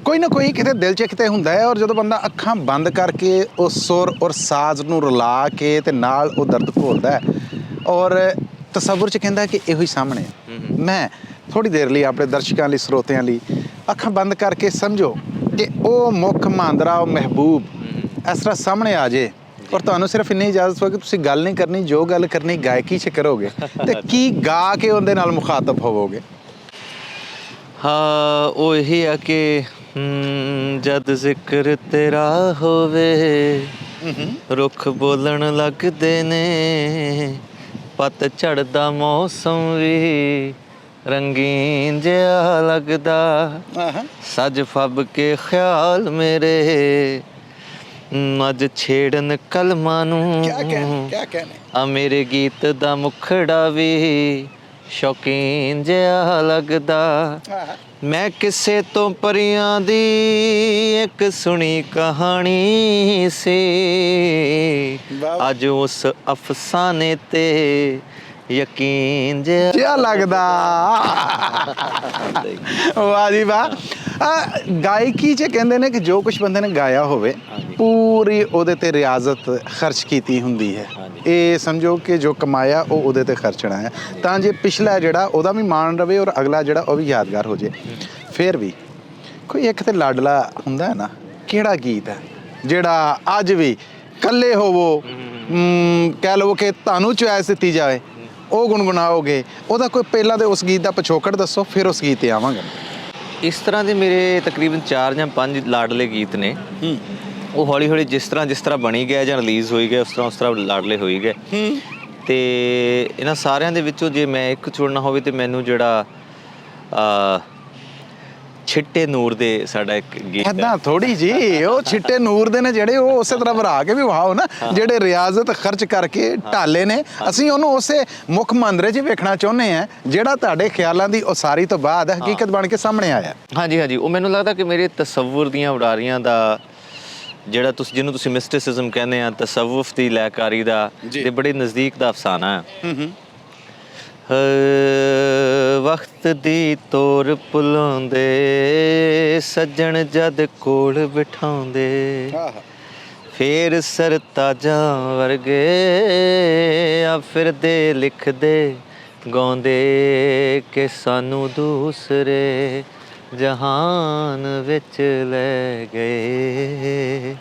ਕੋਈ ਨਾ ਕੋਈ ਕਿਤੇ ਦਿਲ 'ਚ ਕਿਤੇ ਹੁੰਦਾ ਹੈ। ਔਰ ਜਦੋਂ ਬੰਦਾ ਅੱਖਾਂ ਬੰਦ ਕਰਕੇ ਉਹ ਸੁਰ ਔਰ ਸਾਜ਼ ਨੂੰ ਰਲਾ ਕੇ ਤੇ ਨਾਲ ਉਹ ਦਰਦ ਘੋਲਦਾ ਹੈ ਔਰ ਤਸੱਵੁਰ 'ਚ ਕਹਿੰਦਾ ਕਿ ਇਹੋ ਹੀ ਸਾਹਮਣੇ ਹੈ। ਮੈਂ ਥੋੜ੍ਹੀ ਦੇਰ ਲਈ ਆਪਣੇ ਦਰਸ਼ਕਾਂ ਲਈ, ਸਰੋਤਿਆਂ ਲਈ ਅੱਖਾਂ ਬੰਦ ਕਰਕੇ ਸਮਝੋ ਕਿ ਉਹ ਮੁੱਖ ਮਹਾਂਦਰਾ, ਉਹ ਮਹਿਬੂਬ ਇਸ ਤਰ੍ਹਾਂ ਸਾਹਮਣੇ ਆ ਜੇ ਔਰ ਤੁਹਾਨੂੰ ਸਿਰਫ ਇੰਨੀ ਇਜਾਜ਼ਤ ਹੋਵੇ ਕਿ ਤੁਸੀਂ ਗੱਲ ਨਹੀਂ ਕਰਨੀ, ਜੋ ਗੱਲ ਕਰਨੀ ਗਾਇਕੀ 'ਚ ਕਰੋਗੇ ਤੇ ਕੀ ਗਾ ਕੇ ਉਹਦੇ ਨਾਲ ਮੁਖਾਤਬ ਹੋਵੋਗੇ? ਹਾਂ, ਉਹ ਇਹੀ ਆ ਕਿ ਜਦ ਜ਼ਿਕਰ ਤੇਰਾ ਹੋਵੇ, ਰੁੱਖ ਬੋਲਣ ਲੱਗਦੇ ਨੇ, ਪੱਤ ਝੜਦਾ ਮੌਸਮ ਵੀ ਰੰਗੀਨ ਜਿਹਾ ਲੱਗਦਾ, ਸੱਜ ਫੱਬ ਕੇ ਖਿਆਲ ਮੇਰੇ ਅੱਜ ਛੇੜਨ ਕਲਮਾਂ ਨੂੰ, ਆ ਮੇਰੇ ਗੀਤ ਦਾ ਮੁਖੜਾ ਵੀ ਸ਼ੌਕੀਨ ਜਿਹਾ ਲੱਗਦਾ। ਮੈਂ ਕਿਸੇ ਤੋਂ ਪਰੀਆਂ ਦੀ ਇੱਕ ਸੁਣੀ ਕਹਾਣੀ ਸੀ, ਅੱਜ ਉਸ ਅਫਸਾਨੇ ਤੇ ਯਕੀਨ ਜਿਹਾ ਲੱਗਦਾ। ਵਾਹ ਜੀ ਵਾਹ। ਗਾਇਕੀ 'ਚ ਕਹਿੰਦੇ ਨੇ ਕਿ ਜੋ ਕੁਛ ਬੰਦੇ ਨੇ ਗਾਇਆ ਹੋਵੇ, ਪੂਰੀ ਉਹਦੇ ਤੇ ਰਿਆਜ਼ਤ ਖਰਚ ਕੀਤੀ ਹੁੰਦੀ ਹੈ। ਇਹ ਸਮਝੋ ਕਿ ਜੋ ਕਮਾਇਆ ਉਹ ਉਹਦੇ ਤੇ ਖਰਚਣਾ ਹੈ, ਤਾਂ ਜੇ ਪਿਛਲਾ ਜਿਹੜਾ ਉਹਦਾ ਵੀ ਮਾਣ ਰਵੇ ਔਰ ਅਗਲਾ ਜਿਹੜਾ ਉਹ ਵੀ ਯਾਦਗਾਰ ਹੋ ਜੇ। ਫਿਰ ਵੀ ਕੋਈ ਇੱਕ ਤੇ ਲਾਡਲਾ ਹੁੰਦਾ ਹੈ ਨਾ, ਕਿਹੜਾ ਗੀਤ ਹੈ ਜਿਹੜਾ ਅੱਜ ਵੀ ਇਕੱਲੇ ਹੋਵੋ, ਕਹਿ ਲਵੋ ਕਿ ਤੁਹਾਨੂੰ ਚੁਆਇਸ ਦਿੱਤੀ ਜਾਵੇ, ਉਹ ਗੁਣਗੁਣਾਓਗੇ? ਉਹਦਾ ਕੋਈ ਪਹਿਲਾਂ ਤੇ ਉਸ ਗੀਤ ਦਾ ਪਿਛੋਕੜ ਦੱਸੋ, ਫਿਰ ਉਸ ਗੀਤ ਤੇ ਆਵਾਂਗੇ। ਇਸ ਤਰ੍ਹਾਂ ਦੇ ਮੇਰੇ ਤਕਰੀਬਨ 4 ਜਾਂ 5 ਲਾਡਲੇ ਗੀਤ ਨੇ। ਉਹ ਹੌਲੀ ਹੌਲੀ ਜਿਸ ਤਰ੍ਹਾਂ ਬਣੀ ਗਿਆ ਜਾਂ ਰਿਲੀਜ਼ ਹੋਈ ਗਏ, ਉਸ ਤਰ੍ਹਾਂ ਲਾਡਲੇ ਹੋਈ ਗਏ। ਤੇ ਇਹਨਾਂ ਸਾਰਿਆਂ ਦੇ ਵਿੱਚੋਂ ਜੇ ਮੈਂ ਇੱਕ ਚੁਣਨਾ ਹੋਵੇ ਤੇ ਮੈਨੂੰ ਜਿਹੜਾ ਛਿੱਟੇ ਨੂਰ ਦੇ ਸਾਡਾ ਇੱਕ ਗੀਤ ਏਦਾਂ ਥੋੜੀ ਜੀ, ਉਹ ਛਿੱਟੇ ਨੂਰ ਦੇ ਨੇ ਜਿਹੜੇ, ਉਹ ਉਸੇ ਤਰ੍ਹਾਂ ਭਰਾ ਕੇ ਵੀ ਵਾਓ ਨਾ, ਜਿਹੜੇ ਰਿਆਜ਼ਤ ਖਰਚ ਕਰਕੇ ਢਾਲੇ ਨੇ। ਅਸੀਂ ਉਹਨੂੰ ਉਸੇ ਮੁੱਖ ਮੰਦਰੇ 'ਚ ਵੇਖਣਾ ਚਾਹੁੰਦੇ ਹਾਂ ਜਿਹੜਾ ਤੁਹਾਡੇ ਖਿਆਲਾਂ ਦੀ ਉਸਾਰੀ ਤੋਂ ਬਾਅਦ ਹਕੀਕਤ ਬਣ ਕੇ ਸਾਹਮਣੇ ਆਇਆ। ਹਾਂਜੀ ਹਾਂਜੀ, ਉਹ ਮੈਨੂੰ ਲੱਗਦਾ ਕਿ ਮੇਰੇ ਤਸੱਵੁਰ ਦੀਆਂ ਉਡਾਰੀਆਂ ਦਾ ਜਿਹੜਾ ਜਿਹਨੂੰ ਤੁਸੀਂ ਮਿਸਟਿਸਿਜ਼ਮ ਕਹਿੰਦੇ ਆ, ਤਸੱਵੁਫ ਦੀ ਲੈਕਾਰੀ ਦਾ ਤੇ ਬੜੇ ਨਜ਼ਦੀਕ ਦਾ ਅਫਸਾਨਾ ਹੈ। ਵਕਤ ਦੀ ਤੋਰ ਭੁਲਾਉਂਦੇ ਸੱਜਣ ਜਦ ਕੋਲ ਬਿਠਾਉਂਦੇ, ਫੇਰ ਸਰਤਾਜਾਂ ਵਰਗੇ ਆ ਫਿਰਦੇ ਲਿਖਦੇ ਗਾਉਂਦੇ ਕਿ ਸਾਨੂੰ ਦੂਸਰੇ ਜਹਾਨ ਵਿੱਚ ਲੈ ਗਏ,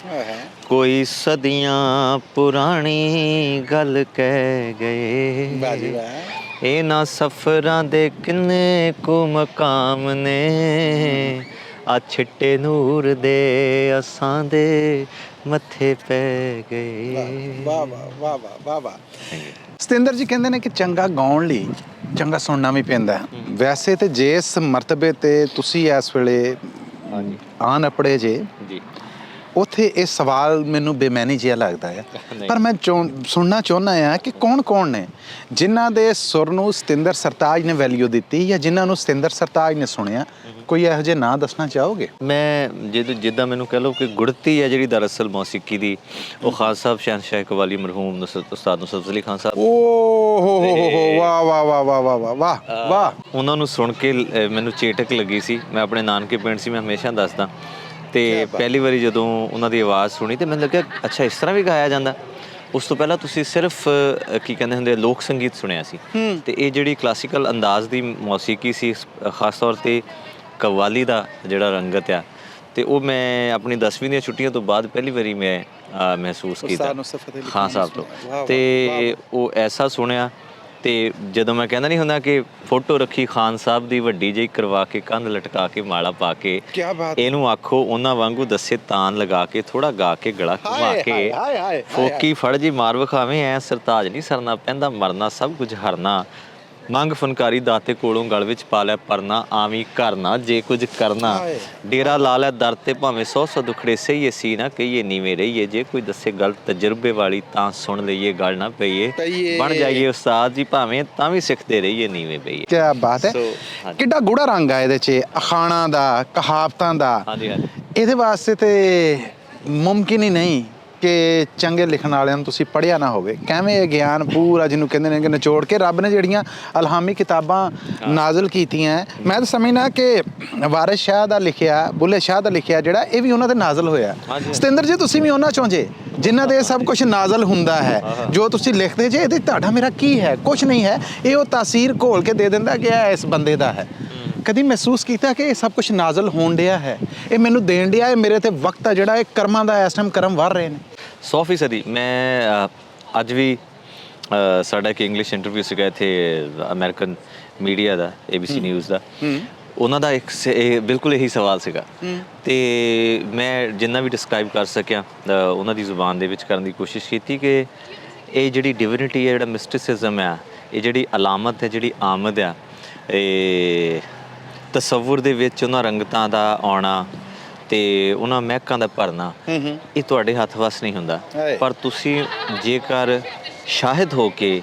ਕੋਈ ਸਦੀਆਂ ਪੁਰਾਣੀ ਗੱਲ ਕਹਿ ਗਏ। ਇਹਨਾਂ ਸਫ਼ਰਾਂ ਦੇ ਕਿੰਨੇ ਕੁ ਮਕਾਮ ਨੇ, ਆ ਛਿੱਟੇ ਨੂਰ ਦੇ ਅਸਾਂ ਦੇ ਮੱਥੇ ਪੈ ਗਏ। ਵਾਹ ਵਾਹ ਵਾਹ ਵਾਹ ਵਾਹ ਵਾਹ। ਸਤਿੰਦਰ ਜੀ ਕਹਿੰਦੇ ਨੇ ਕਿ ਚੰਗਾ ਗਾਉਣ ਲਈ ਚੰਗਾ ਸੁਣਨਾ ਵੀ ਪੈਂਦਾ। ਵੈਸੇ ਤੇ ਜਿਸ ਮਰਤਬੇ ਤੇ ਤੁਸੀਂ ਇਸ ਵੇਲੇ ਆਣ ਅਪੜੇ ਜੇ, ਉੱਥੇ ਇਹ ਸਵਾਲ ਮੈਨੂੰ ਬੇਮੈਨੀ ਜਿਹਾ ਲੱਗਦਾ ਹੈ, ਪਰ ਮੈਂ ਸੁਣਨਾ ਚਾਹੁੰਦਾ ਹਾਂ ਕਿ ਕੌਣ ਨੇ ਜਿਨ੍ਹਾਂ ਦੇ ਸੁਰ ਨੂੰ ਸਤਿੰਦਰ ਸਰਤਾਜ ਨੇ ਵੈਲਿਊ ਦਿੱਤੀ ਜਾਂ ਜਿਨ੍ਹਾਂ ਨੂੰ ਸਤਿੰਦਰ ਸਰਤਾਜ ਨੇ ਸੁਣਿਆ। ਕੋਈ ਇਹੋ ਜਿਹੇ ਨਾਂ ਦੱਸਣਾ ਚਾਹੋਗੇ? ਮੈਂ ਜਿੱਦਾਂ ਮੈਨੂੰ ਕਹਿ ਲਓ ਕਿ ਗੁੜਤੀ ਹੈ ਜਿਹੜੀ ਦਰਅਸਲ ਮੌਸੀਕੀ ਦੀ, ਉਹ ਖਾਨ ਸਾਹਿਬ ਸ਼ਹਿਨਸ਼ਾਹ ਕਵਾਲੀ ਮਰਹੂਮ ਉਸਤਾਦ ਨੁਸਰਤ ਅਲੀ ਖਾਨ ਸਾਹਿਬ, ਓ ਹੋ ਵਾਹ ਵਾਹ ਵਾਹ ਵਾਹ ਵਾਹ ਵਾਹ ਵਾਹ ਵਾਹ। ਉਹਨਾਂ ਨੂੰ ਸੁਣ ਕੇ ਮੈਨੂੰ ਚੇਟਕ ਲੱਗੀ ਸੀ। ਮੈਂ ਆਪਣੇ ਨਾਨਕੇ ਪਿੰਡ ਸੀ, ਮੈਂ ਹਮੇਸ਼ਾ ਦੱਸਦਾ, ਤੇ ਪਹਿਲੀ ਵਾਰੀ ਜਦੋਂ ਉਹਨਾਂ ਦੀ ਆਵਾਜ਼ ਸੁਣੀ ਤੇ ਮੈਨੂੰ ਲੱਗਿਆ ਅੱਛਾ ਇਸ ਤਰ੍ਹਾਂ ਵੀ ਗਾਇਆ ਜਾਂਦਾ। ਉਸ ਤੋਂ ਪਹਿਲਾਂ ਤੁਸੀਂ ਸਿਰਫ ਕੀ ਕਹਿੰਦੇ ਹੁੰਦੇ ਲੋਕ ਸੰਗੀਤ ਸੁਣਿਆ ਸੀ, ਤੇ ਇਹ ਜਿਹੜੀ ਕਲਾਸੀਕਲ ਅੰਦਾਜ਼ ਦੀ ਮੌਸੀਕੀ ਸੀ, ਖਾਸ ਤੌਰ 'ਤੇ ਕਵਾਲੀ ਦਾ ਜਿਹੜਾ ਰੰਗਤ ਆ, ਤੇ ਉਹ ਮੈਂ ਆਪਣੀ 10ਵੀਂ ਦੀਆਂ ਛੁੱਟੀਆਂ ਤੋਂ ਬਾਅਦ ਪਹਿਲੀ ਵਾਰੀ ਮੈਂ ਮਹਿਸੂਸ ਕੀਤਾ ਖਾਨ ਸਾਹਿਬ ਤੋਂ। ਤੇ ਉਹ ਐਸਾ ਸੁਣਿਆ, ਤੇ ਜਦੋਂ ਮੈਂ ਕਹਿੰਦਾ ਨਹੀਂ ਹੁੰਦਾ ਕਿ ਫੋਟੋ ਰੱਖੀ ਖਾਨ ਸਾਹਿਬ ਦੀ ਵੱਡੀ ਜਿਹੀ ਕਰਵਾ ਕੇ, ਕੰਧ ਲਟਕਾ ਕੇ, ਮਾਲਾ ਪਾ ਕੇ, ਇਹਨੂੰ ਆਖੋ ਉਹਨਾਂ ਵਾਂਗੂ ਦੱਸੇ ਤਾਨ ਲਗਾ ਕੇ, ਥੋੜਾ ਗਾ ਕੇ, ਗਲਾ ਘੁਮਾ ਕੇ, ਫੋਕੀ ਫੜ ਜੀ ਮਾਰ ਵਿਖਾਵੇਂ, ਐ ਸਰਤਾਜ ਨਹੀਂ ਸਰਨਾ ਪੈਂਦਾ ਮਰਨਾ ਸਭ ਕੁਝ ਹਰਨਾ, ਮੰਗ ਫਨਕਾਰੀ ਦਾਤੇ ਕੋਲੋਂ ਗਲ ਵਿੱਚ ਪਾ ਲਿਆ ਪਰਨਾ, ਆਵੀਂ ਕਰਨਾ ਜੇ ਕੁਝ ਕਰਨਾ, ਡੇਰਾ ਲਾ ਲਿਆ ਦਰ ਤੇ ਭਾਵੇਂ 100 ਦੁਖੜੇ ਸਹੀਏ ਸੀ ਨਾ ਕਹੀਏ ਨੀਵੇਂ ਰਹੀਏ, ਜੇ ਕੋਈ ਦੱਸੇ ਗੱਲ ਤਜਰਬੇ ਵਾਲੀ ਤਾਂ ਸੁਣ ਲਈਏ ਗੱਲ ਨਾ ਪਈਏ, ਬਣ ਜਾਈਏ ਉਸਤਾਦ ਜੀ ਭਾਵੇਂ ਤਾਂ ਵੀ ਸਿੱਖਦੇ ਰਹੀਏ ਨੀਵੇਂ ਪਈਏ। ਕੀ ਬਾਤ ਹੈ, ਕਿੱਡਾ ਗੂੜਾ ਰੰਗ ਆ ਇਹਦੇ 'ਚ ਅਖਾਣਾਂ ਦਾ, ਕਹਾਵਤਾਂ ਦਾ। ਇਹਦੇ ਵਾਸਤੇ ਤੇ ਮੁਮਕਿਨ ਹੀ ਨਹੀਂ ਕਿ ਚੰਗੇ ਲਿਖਣ ਵਾਲਿਆਂ ਨੂੰ ਤੁਸੀਂ ਪੜ੍ਹਿਆ ਨਾ ਹੋਵੇ। ਕਿਵੇਂ ਇਹ ਗਿਆਨ ਪੂਰਾ ਜਿਹਨੂੰ ਕਹਿੰਦੇ ਨੇ ਕਿ ਨਿਚੋੜ ਕੇ ਰੱਬ ਨੇ ਜਿਹੜੀਆਂ ਅਲਹਾਮੀ ਕਿਤਾਬਾਂ ਨਾਜ਼ਲ ਕੀਤੀਆਂ, ਮੈਂ ਤਾਂ ਸਮਝਦਾ ਕਿ ਵਾਰਿਸ ਸ਼ਾਹ ਦਾ ਲਿਖਿਆ, ਬੁੱਲੇ ਸ਼ਾਹ ਦਾ ਲਿਖਿਆ ਜਿਹੜਾ, ਇਹ ਵੀ ਉਹਨਾਂ ਦੇ ਨਾਜ਼ਲ ਹੋਇਆ। ਸਤਿੰਦਰ ਜੀ ਤੁਸੀਂ ਵੀ ਉਹਨਾਂ ਚੋਂ ਜੇ ਜਿਨ੍ਹਾਂ ਦੇ ਸਭ ਕੁਝ ਨਾਜ਼ਲ ਹੁੰਦਾ ਹੈ, ਜੋ ਤੁਸੀਂ ਲਿਖਦੇ ਜੇ ਇਹਦੇ ਤੁਹਾਡਾ ਮੇਰਾ ਕੀ ਹੈ? ਕੁਛ ਨਹੀਂ ਹੈ, ਇਹ ਉਹ ਤਾਸੀਰ ਘੋਲ ਕੇ ਦੇ ਦਿੰਦਾ ਕਿ ਇਹ ਇਸ ਬੰਦੇ ਦਾ ਹੈ। ਕਦੀ ਮਹਿਸੂਸ ਕੀਤਾ ਕਿ ਇਹ ਸਭ ਕੁਝ ਨਾਜ਼ਲ ਹੋਣ ਡਿਆ ਹੈ, ਇਹ ਮੈਨੂੰ ਦੇਣ ਡਿਆ, ਇਹ ਮੇਰੇ ਤੇ ਵਕਤ ਆ ਜਿਹੜਾ ਇਹ ਕਰਮਾਂ ਦਾ ਇਸ ਟਾਈਮ ਕਰਮ ਵਰ ਰਹੇ ਨੇ? 100% ਮੈਂ ਅੱਜ ਵੀ ਸਾਡਾ ਇੱਕ ਇੰਗਲਿਸ਼ ਇੰਟਰਵਿਊ ਸੀਗਾ ਇੱਥੇ ਅਮਰੀਕਨ ਮੀਡੀਆ ਦਾ, ABC ਨਿਊਜ਼ ਦਾ, ਉਹਨਾਂ ਦਾ ਇੱਕ ਬਿਲਕੁਲ ਇਹੀ ਸਵਾਲ ਸੀਗਾ, ਤੇ ਮੈਂ ਜਿੰਨਾ ਵੀ ਡਿਸਕ੍ਰਾਈਬ ਕਰ ਸਕਿਆ ਉਹਨਾਂ ਦੀ ਜ਼ੁਬਾਨ ਦੇ ਵਿੱਚ ਕਰਨ ਦੀ ਕੋਸ਼ਿਸ਼ ਕੀਤੀ ਕਿ ਇਹ ਜਿਹੜੀ ਡਿਵਿਨਿਟੀ ਹੈ, ਜਿਹੜਾ ਮਿਸਟਿਸਿਜ਼ਮ ਆ, ਇਹ ਜਿਹੜੀ ਅਲਾਮਤ ਹੈ, ਜਿਹੜੀ ਆਮਦ ਆ, ਇਹ ਤਸੱਵੁਰ ਦੇ ਵਿੱਚ ਉਹਨਾਂ ਰੰਗਤਾਂ ਦਾ ਆਉਣਾ ਤੇ ਉਹਨਾਂ ਮਹਿਕਾਂ ਦਾ ਭਰਨਾ, ਇਹ ਤੁਹਾਡੇ ਹੱਥ ਵੱਸ ਨਹੀਂ ਹੁੰਦਾ। ਪਰ ਤੁਸੀਂ ਜੇਕਰ ਸ਼ਾਹਿਦ ਹੋ ਕੇ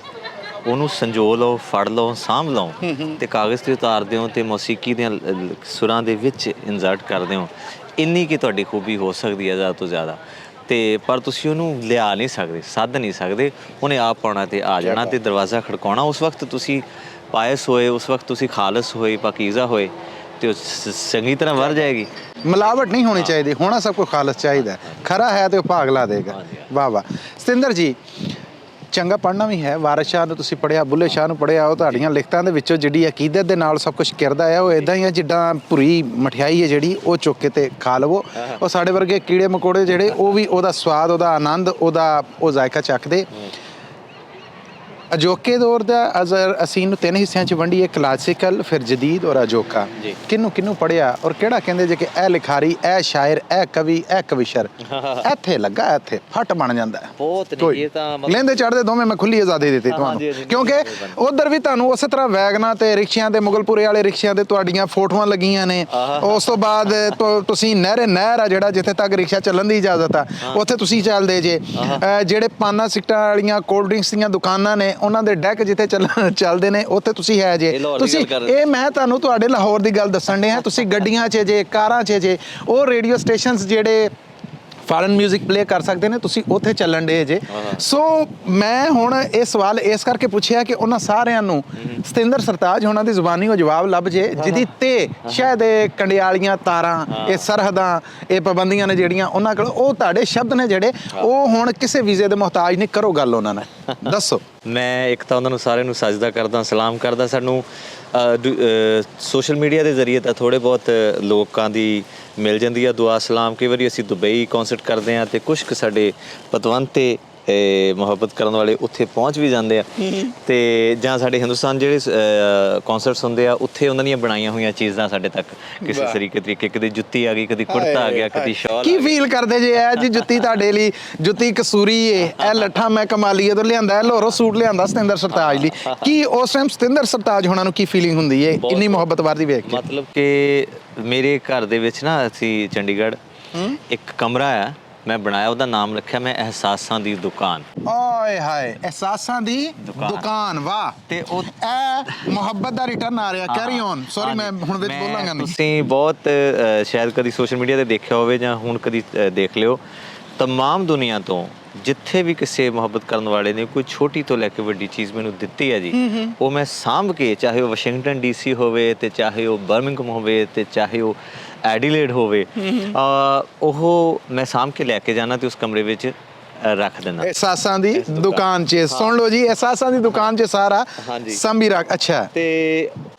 ਉਹਨੂੰ ਸੰਜੋ ਲਓ, ਫੜ ਲਓ, ਸਾਂਭ ਲਓ ਤੇ ਕਾਗਜ਼ 'ਤੇ ਉਤਾਰਦੇ ਹੋ ਤੇ ਮੌਸੀਕੀ ਦੀਆਂ ਸੁਰਾਂ ਦੇ ਵਿੱਚ ਇਨਜ਼ਰਟ ਕਰਦੇ ਹੋ, ਇੰਨੀ ਕੀ ਤੁਹਾਡੀ ਖੂਬੀ ਹੋ ਸਕਦੀ ਹੈ ਜ਼ਿਆਦਾ ਤੋਂ ਜ਼ਿਆਦਾ। ਤੇ ਪਰ ਤੁਸੀਂ ਉਹਨੂੰ ਲਿਆ ਨਹੀਂ ਸਕਦੇ, ਸੱਦ ਨਹੀਂ ਸਕਦੇ, ਉਹਨੇ ਆਪ ਆਉਣਾ ਤੇ ਆ ਜਾਣਾ ਤੇ ਦਰਵਾਜ਼ਾ ਖੜਕਾਉਣਾ। ਉਸ ਵਕਤ ਤੁਸੀਂ ਪਾਇਸ ਹੋਏ, ਉਸ ਵਕਤ ਤੁਸੀਂ ਖਾਲਸ ਹੋਏ, ਪਾਕੀਜ਼ਾ ਹੋਏ, ਤੇ ਉਹ ਚੰਗੀ ਤਰ੍ਹਾਂ ਵਰ ਜਾਏਗੀ। ਮਿਲਾਵਟ ਨਹੀਂ ਹੋਣੀ ਚਾਹੀਦੀ, ਹੋਣਾ ਸਭ ਕੁਝ ਖਾਲਸ ਚਾਹੀਦਾ, ਖਰਾ ਹੈ ਤੇ ਉਹ ਭਾਗ ਲਾ ਦੇਗਾ। ਵਾਹ ਵਾਹ। ਸਤਿੰਦਰ ਜੀ ਚੰਗਾ ਪੜ੍ਹਨਾ ਵੀ ਹੈ, ਵਾਰਿਸ ਸ਼ਾਹ ਨੂੰ ਤੁਸੀਂ ਪੜ੍ਹਿਆ, ਬੁੱਲੇ ਸ਼ਾਹ ਨੂੰ ਪੜ੍ਹਿਆ, ਉਹ ਤੁਹਾਡੀਆਂ ਲਿਖਤਾਂ ਦੇ ਵਿੱਚੋਂ ਜਿਹੜੀ ਅਕੀਦਤ ਦੇ ਨਾਲ ਸਭ ਕੁਝ ਕਿਰਦਾ ਆ, ਉਹ ਇੱਦਾਂ ਹੀ ਆ ਜਿੱਦਾਂ ਭੁਰੀ ਮਠਿਆਈ ਹੈ ਜਿਹੜੀ ਉਹ ਚੁੱਕ ਕੇ ਤੇ ਖਾ ਲਵੋ। ਉਹ ਸਾਡੇ ਵਰਗੇ ਕੀੜੇ ਮਕੌੜੇ ਜਿਹੜੇ ਉਹ ਵੀ ਉਹਦਾ ਸਵਾਦ, ਉਹਦਾ ਆਨੰਦ, ਉਹ ਜ਼ਾਇਕਾ ਚੱਖਦੇ। ਅਜੋਕੇ ਦੌਰ ਦਾ ਅਸੀਂ ਨੂੰ 3 ਹਿੱਸਿਆਂ 'ਚ ਵੰਡੀਏ, ਕਲਾਸੀਕਲ, ਫਿਰ ਜਦੀਦ ਔਰ ਅਜੋਕਾ। ਕਿਹਨੂੰ ਪੜ੍ਹਿਆ ਔਰ ਕਿਹੜਾ ਕਹਿੰਦੇ ਜੇ ਕਿ ਇਹ ਲਿਖਾਰੀ, ਇਹ ਸ਼ਾਇਰ, ਇਹ ਕਵੀ, ਇਹ ਕਵੀਸ਼ਰ ਇੱਥੇ ਲੱਗਾ, ਇੱਥੇ ਫੱਟ ਬਣ ਜਾਂਦਾ ਹੈ? ਬਹੁਤ ਨਹੀਂ, ਇਹ ਤਾਂ ਲੈਂਦੇ ਚੜ੍ਹਦੇ ਦੋਵੇਂ ਮੈਂ ਖੁੱਲੀ ਆਜ਼ਾਦੀ ਦਿੱਤੀ ਤੁਹਾਨੂੰ, ਕਿਉਂਕਿ ਉਧਰ ਵੀ ਤੁਹਾਨੂੰ ਉਸੇ ਤਰ੍ਹਾਂ ਵੈਗਨਾਂ ਤੇ ਰਿਕਸ਼ਿਆਂ ਤੇ, ਮੁਗਲਪੁਰੇ ਵਾਲੇ ਰਿਕਸ਼ਿਆਂ ਤੇ ਤੁਹਾਡੀਆਂ ਫੋਟੋਆਂ ਲੱਗੀਆਂ ਨੇ। ਉਸ ਤੋਂ ਬਾਅਦ ਤੁਸੀਂ ਨਹਿਰ ਆ ਜਿਹੜਾ, ਜਿੱਥੇ ਤੱਕ ਰਿਕਸ਼ਾ ਚੱਲਣ ਦੀ ਇਜਾਜ਼ਤ ਆ ਉੱਥੇ ਤੁਸੀਂ ਚੱਲਦੇ ਜੇ। ਜਿਹੜੇ ਪਾਨਾਂ ਸਿਗਟਾਂ ਵਾਲੀਆਂ ਕੋਲਡ ਡਰਿੰਕਸ ਦੀਆਂ ਦੁਕਾਨਾਂ ਨੇ, ਉਹਨਾਂ ਦੇ ਡੈਕ ਜਿੱਥੇ ਚੱਲਦੇ ਨੇ ਉੱਥੇ ਤੁਸੀਂ ਹੈ ਜੇ। ਤੁਸੀਂ ਇਹ ਮੈਂ ਤੁਹਾਨੂੰ ਤੁਹਾਡੇ ਲਾਹੌਰ ਦੀ ਗੱਲ ਦੱਸਣ ਡਿਆ, ਤੁਸੀਂ ਗੱਡੀਆਂ 'ਚ ਜੇ, ਕਾਰਾਂ 'ਚ ਜੇ, ਉਹ ਰੇਡੀਓ ਸਟੇਸ਼ਨਸ ਜਿਹੜੇ ਫਾਰਨ ਮਿਊਜ਼ਿਕ ਪਲੇ ਕਰ ਸਕਦੇ ਨੇ, ਤੁਸੀਂ ਉੱਥੇ ਚੱਲਣ ਡੇ ਜੇ। ਸੋ ਮੈਂ ਹੁਣ ਇਹ ਸਵਾਲ ਇਸ ਕਰਕੇ ਪੁੱਛਿਆ ਕਿ ਉਹਨਾਂ ਸਾਰਿਆਂ ਨੂੰ ਸਤਿੰਦਰ ਸਰਤਾਜ ਹੋਣਾ ਦੀ ਜ਼ੁਬਾਨੀ ਉਹ ਜਵਾਬ ਲੱਭ ਜੇ, ਜਿਹਦੀ ਤੇ ਸ਼ਾਇਦ ਇਹ ਕੰਡਿਆਲੀਆਂ ਤਾਰਾਂ, ਇਹ ਸਰਹਦਾਂ, ਇਹ ਪਾਬੰਦੀਆਂ ਨੇ ਜਿਹੜੀਆਂ ਉਹਨਾਂ ਕੋਲ, ਉਹ ਤੁਹਾਡੇ ਸ਼ਬਦ ਨੇ ਜਿਹੜੇ, ਉਹ ਹੁਣ ਕਿਸੇ ਵੀਜ਼ੇ ਦੇ ਮੁਹਤਾਜ ਨਹੀਂ। ਕਰੋ ਗੱਲ ਉਹਨਾਂ ਨਾਲ, ਦੱਸੋ। ਮੈਂ ਇੱਕ ਤਾਂ ਉਹਨਾਂ ਨੂੰ ਸਾਰਿਆਂ ਨੂੰ ਸਜਦਾ ਕਰਦਾ, ਸਲਾਮ ਕਰਦਾ। ਸਾਨੂੰ ਸੋਸ਼ਲ ਮੀਡੀਆ ਦੇ ਜ਼ਰੀਏ ਤਾਂ ਥੋੜ੍ਹੇ ਬਹੁਤ ਲੋਕਾਂ ਦੀ ਮਿਲ ਜਾਂਦੀ ਆ ਦੁਆ ਸਲਾਮ। ਕਈ ਵਾਰੀ ਅਸੀਂ ਦੁਬਈ ਕੌਂਸਰਟ ਕਰਦੇ ਹਾਂ ਤੇ ਕੁਛ ਕੁ ਸਾਡੇ ਪਤਵੰਤੇ ਮੁਹੱਬਤ ਕਰਨ ਵਾਲੇ ਉੱਥੇ ਪਹੁੰਚ ਵੀ ਜਾਂਦੇ ਆ, ਤੇ ਜਾਂ ਸਾਡੇ ਹਿੰਦੁਸਤਾਨ ਜਿਹੜੇ ਕੌਂਸਰਟਸ ਹੁੰਦੇ ਆ ਉੱਥੇ ਉਹਨਾਂ ਦੀਆਂ ਬਣਾਈਆਂ ਹੋਈਆਂ ਚੀਜ਼ਾਂ ਸਾਡੇ ਤੱਕ ਕਿਸੇ ਤਰੀਕੇ, ਕਦੀ ਜੁੱਤੀ ਆ ਗਈ, ਕਦੀ ਕੁੜਤਾ ਆ ਗਿਆ, ਕਦੀ ਸ਼ਾਲ। ਕੀ ਫੀਲ ਕਰਦੇ ਜੇ ਇਹ ਜੀ ਜੁੱਤੀ ਤੁਹਾਡੇ ਲਈ? ਜੁੱਤੀ ਕਸੂਰੀ ਏ, ਇਹ ਲੱਠਾ ਮੈਂ ਕਮਾਲੀਏ ਤੋਂ ਲਿਆਂਦਾ, ਲੋਰੋ ਸੂਟ ਲਿਆਂਦਾ ਸਤਿੰਦਰ ਸਰਤਾਜ ਲਈ। ਕੀ ਉਸ ਟਾਈਮ ਸਤਿੰਦਰ ਸਰਤਾਜ ਹੋਣਾ ਨੂੰ ਕੀ ਫੀਲਿੰਗ ਹੁੰਦੀ ਏ ਇੰਨੀ ਮੁਹੱਬਤ ਵਰਦੀ ਵੇਖ ਕੇ? ਮਤਲਬ ਕਿ ਮੇਰੇ ਘਰ ਦੇ ਵਿੱਚ ਨਾ, ਅਸੀਂ ਚੰਡੀਗੜ੍ਹ ਇੱਕ ਕਮਰਾ ਆ, ਮੈਂ ਬਣਾਇਆ, ਉਹਦਾ ਨਾਮ ਰੱਖਿਆ ਮੈਂ ਅਹਿਸਾਸਾਂ ਦੀ ਦੁਕਾਨ। ਓਏ ਹਾਏ, ਅਹਿਸਾਸਾਂ ਦੀ ਦੁਕਾਨ, ਵਾਹ। ਤੇ ਉਹ ਇਹ ਮੁਹੱਬਤ ਦਾ ਰਿਟਰਨ ਆ ਰਿਹਾ। ਕੈਰੀ ਔਨ, ਸੌਰੀ ਮੈਂ ਹੁਣ ਵਿੱਚ ਬੋਲਾਂਗਾ ਨਹੀਂ। ਤੁਸੀਂ ਬਹੁਤ ਸ਼ਾਇਦ ਕਦੀ ਸੋਸ਼ਲ ਮੀਡੀਆ ਤੇ ਦੇਖਿਆ ਹੋਵੇ ਜਾਂ ਹੁਣ ਕਦੀ ਦੇਖ ਲਿਓ, ਤਮਾਮ ਦੁਨੀਆ ਤੋਂ ਜਿੱਥੇ ਵੀ ਕਿਸੇ ਮੁਹੱਬਤ ਕਰਨ ਵਾਲੇ ਨੇ ਕੋਈ ਛੋਟੀ ਤੋਂ ਲੈ ਕੇ ਵੱਡੀ ਚੀਜ਼ ਮੈਨੂੰ ਦਿੱਤੀ ਹੈ ਜੀ, ਉਹ ਮੈਂ ਸਾਂਭ ਕੇ, ਚਾਹੇ ਉਹ ਵਾਸ਼ਿੰਗਟਨ DC ਹੋਵੇ ਤੇ ਚਾਹੇ ਉਹ ਬਰਮਿੰਘਮ ਹੋਵੇ ਤੇ ਚਾਹੇ ਉਹ ਐਡੀਲੇਡ ਹੋਵੇ, ਉਹ ਮੈਂ ਸਾਂਭ ਕੇ ਲੈ ਕੇ ਜਾਣਾ ਤੇ ਉਸ ਕਮਰੇ ਵਿੱਚ ਰੱਖ ਦੇਣਾ। ਅਹਿਸਾਸਾਂ ਦੀ ਦੁਕਾਨ 'ਚ ਸੁਣ ਲਓ ਜੀ, ਅਹਿਸਾਸਾਂ ਦੀ ਦੁਕਾਨ 'ਚ ਸਾਰਾ ਸੰਭੀ ਰੱਖ। ਅੱਛਾ, ਤੇ